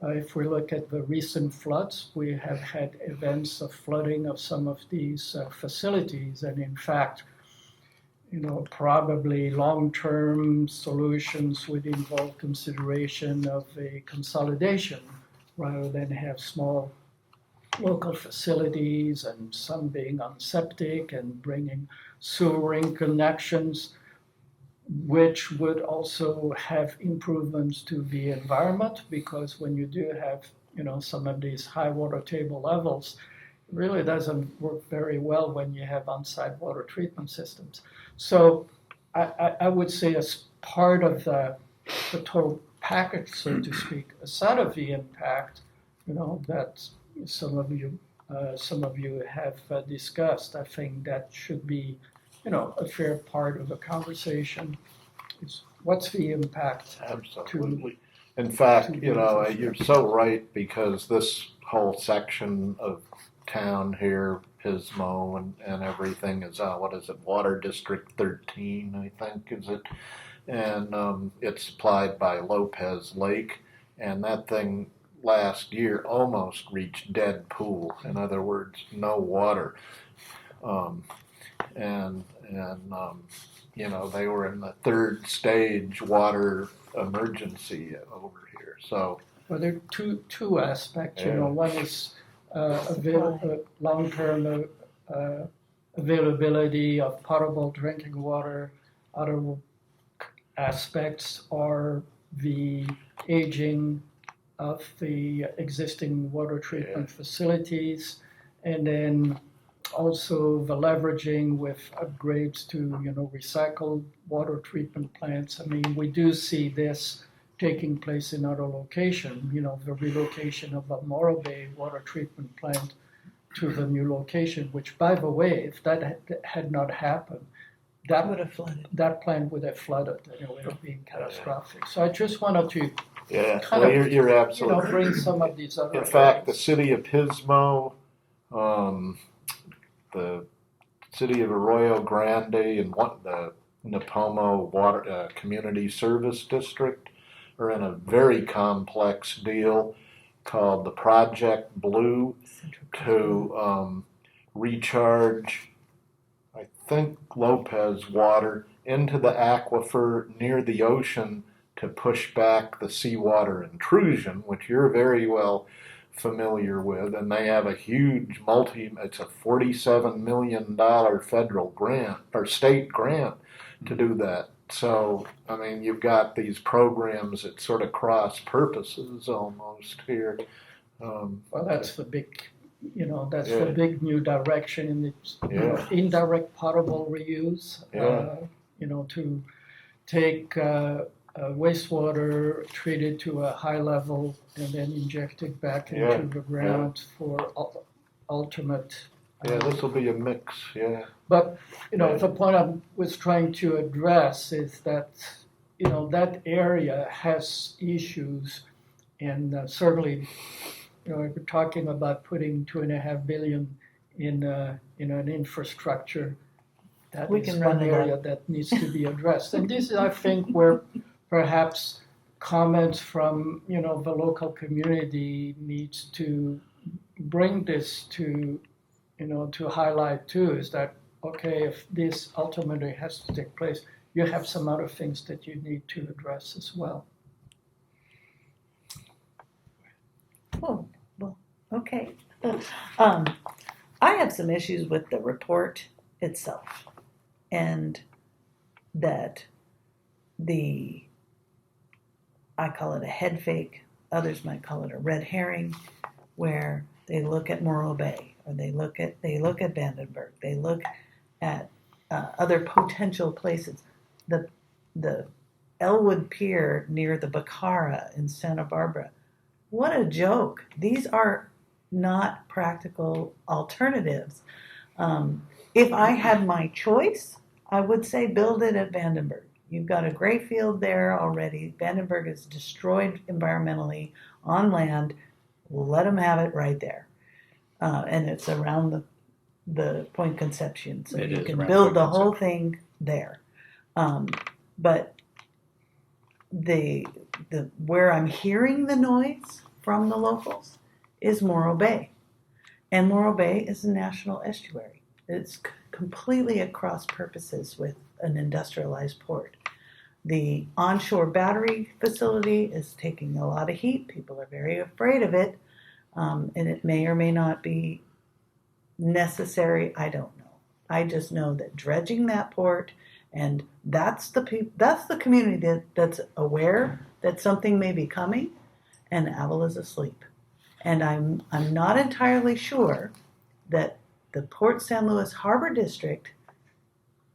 If we look at the recent floods, we have had events of flooding of some of these facilities, and in fact, probably long-term solutions would involve consideration of a consolidation rather than have small local facilities and some being on septic and bringing sewering connections, which would also have improvements to the environment, because when you do have some of these high water table levels, it really doesn't work very well when you have on-site water treatment systems. So I would say as part of the total package, so to speak, aside of the impact, that some of you have discussed, I think that should be a fair part of the conversation. Is what's the impact? Absolutely. In fact, you're so right, because this whole section of town here, Pismo and everything is, what is it, Water District 13, I think, is it? And it's supplied by Lopez Lake, and that thing last year almost reached dead pool. In other words, no water. They were in the third stage water emergency over here. So, well, there are two aspects. Yeah. One is long-term availability of potable drinking water. Other aspects are the aging of the existing water treatment facilities, and then also the leveraging with upgrades to recycled water treatment plants. I mean, we do see this taking place in other locations. The relocation of the Morro Bay water treatment plant to the new location, which, by the way, if that had not happened, that Would have flooded. That plant would have flooded. It would have been catastrophic. So I just wanted to you're absolutely bring some of these other. In fact, the city of Pismo, the city of Arroyo Grande, and the Nipomo Water Community Service District are in a very complex deal called the Project Blue to recharge, I think, Lopez water into the aquifer near the ocean to push back the seawater intrusion, which you're very well familiar with. And they have a huge it's a $47 million federal grant or state grant to do that. So, I mean, you've got these programs that sort of cross purposes almost here. Well, that's the big, the big new direction in the indirect potable reuse. To take wastewater, treat it to a high level, and then inject it back into the ground for ultimate. This will be a mix. But the point I was trying to address is that that area has issues, and certainly we're talking about putting $2.5 billion in an infrastructure. That is one area that needs to be addressed. And this is, I think, where perhaps comments from the local community needs to bring this to highlight too, is that, okay, if this ultimately has to take place, you have some other things that you need to address as well. Oh, well, okay. I have some issues with the report itself, and that I call it a head fake, others might call it a red herring, where they look at Morro Bay, or they look at Vandenberg, they look at other potential places. The Elwood Pier near the Bacara in Santa Barbara. What a joke. These are not practical alternatives. If I had my choice, I would say build it at Vandenberg. You've got a great field there already. Vandenberg is destroyed environmentally on land. Let them have it right there. And it's around the Point Conception, so you can build the whole thing there. But where I'm hearing the noise from the locals is Morro Bay. And Morro Bay is a national estuary. It's completely at cross purposes with an industrialized port. The onshore battery facility is taking a lot of heat. People are very afraid of it, and it may or may not be necessary. I don't know. I just know that dredging that port, and that's the community that's aware that something may be coming, and Avila's asleep. And I'm not entirely sure that the Port San Luis Harbor District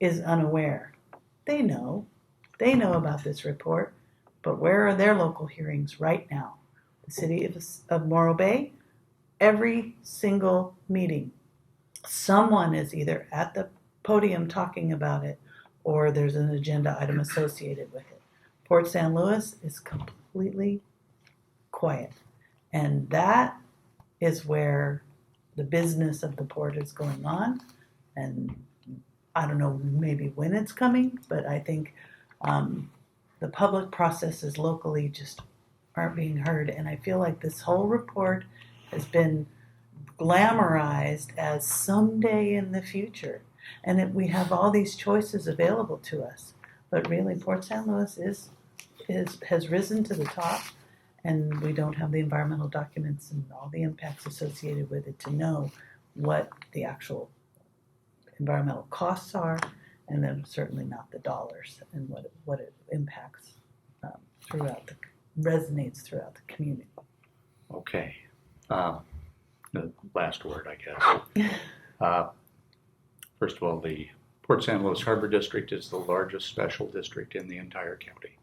is unaware. They know about this report, but where are their local hearings right now? The city of Morro Bay, every single meeting, someone is either at the podium talking about it or there's an agenda item associated with it. Port San Luis is completely quiet. And that is where the business of the port is going on. And I don't know maybe when it's coming, but I think the public processes locally just aren't being heard. And I feel like this whole report has been glamorized as someday in the future. And we have all these choices available to us. But really, Port San Luis has risen to the top, and we don't have the environmental documents and all the impacts associated with it to know what the actual environmental costs are, and then certainly not the dollars and what it impacts resonates throughout the community. Okay. The last word, I guess. First of all, the Port San Luis Harbor District is the largest special district in the entire county.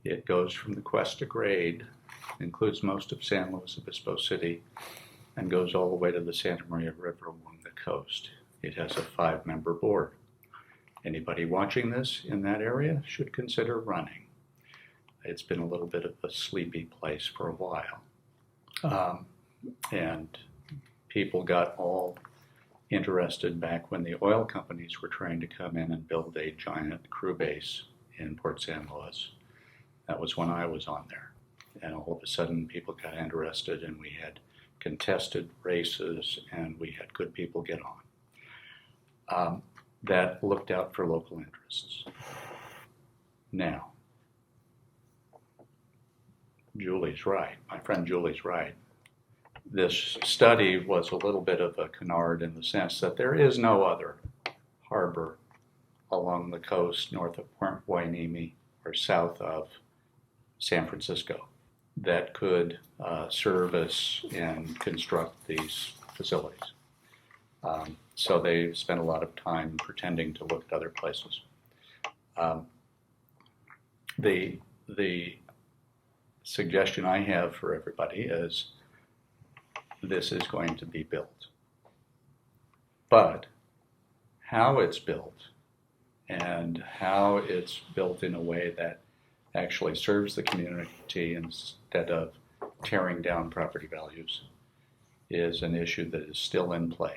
It goes from the Cuesta grade, includes most of San Luis Obispo City, and goes all the way to the Santa Maria River along the coast. It has a 5-member board. Anybody watching this in that area should consider running. It's been a little bit of a sleepy place for a while. And people got all interested back when the oil companies were trying to come in and build a giant crew base in Port San Luis. That was when I was on there. And all of a sudden people got interested, and we had contested races, and we had good people get on. That looked out for local interests. Now, Julie's right. My friend Julie's right. This study was a little bit of a canard in the sense that there is no other harbor along the coast north of Point Hueneme or south of San Francisco that could service and construct these facilities. So they spent a lot of time pretending to look at other places. The suggestion I have for everybody is this is going to be built. But how it's built and how it's built in a way that actually serves the community instead of tearing down property values is an issue that is still in play.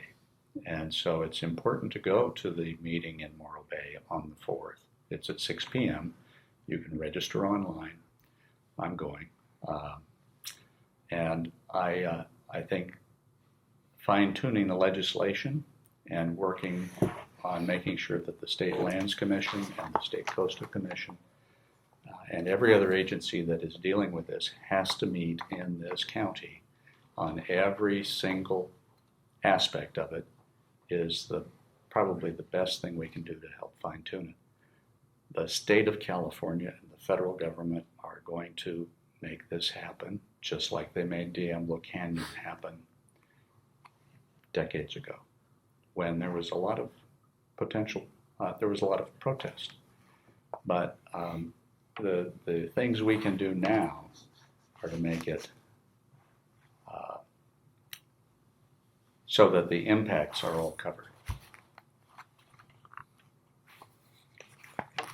And so it's important to go to the meeting in Morro Bay on the 4th. It's at 6 p.m. You can register online. I'm going. And I think fine-tuning the legislation and working on making sure that the State Lands Commission and the State Coastal Commission and every other agency that is dealing with this has to meet in this county on every single aspect of it is probably the best thing we can do to help fine-tune it. The state of California and the federal government are going to make this happen, just like they made Diablo Canyon happen decades ago, when there was a lot of potential, there was a lot of protest. But the things we can do now are to make it so that the impacts are all covered.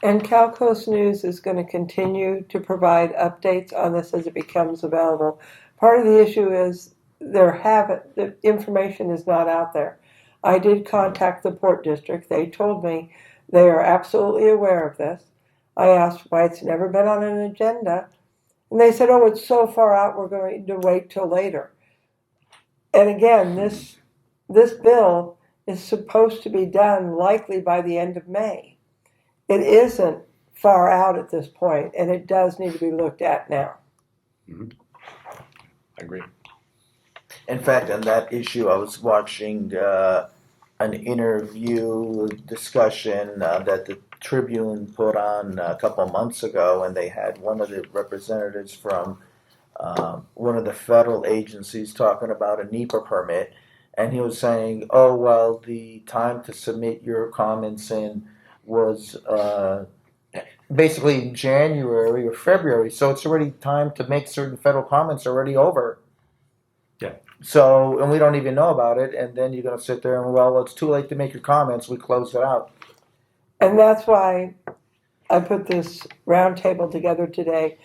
And CalCoastNews is going to continue to provide updates on this as it becomes available. Part of the issue is the information is not out there. I did contact the Port District. They told me they are absolutely aware of this. I asked why it's never been on an agenda. And they said, oh, it's so far out, we're going to wait till later. And again, this bill is supposed to be done likely by the end of May. It isn't far out at this point, and it does need to be looked at now. I agree. In fact, on that issue, I was watching an interview discussion that the Tribune put on a couple months ago, and they had one of the representatives from one of the federal agencies talking about a NEPA permit, and he was saying, oh, well, the time to submit your comments in was basically January or February, so it's already time to make certain federal comments already over. Yeah. So, and we don't even know about it, and then you're going to sit there and, well, it's too late to make your comments, we close it out. And that's why I put this roundtable together today.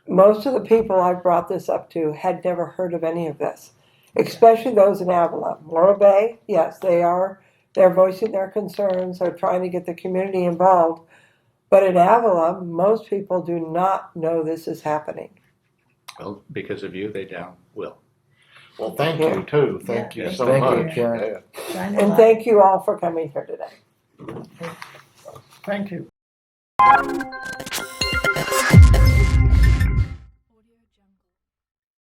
Most of the people I brought this up to had never heard of any of this, especially those in Avila. Morro Bay, yes, they're voicing their concerns, they're trying to get the community involved. But in Avila, most people do not know this is happening. Well, because of you, they now will. Well, thank you too. Thank you so Thank you, much. Karen. Yeah. Shine a And light. thank you all for coming here today. Thank you.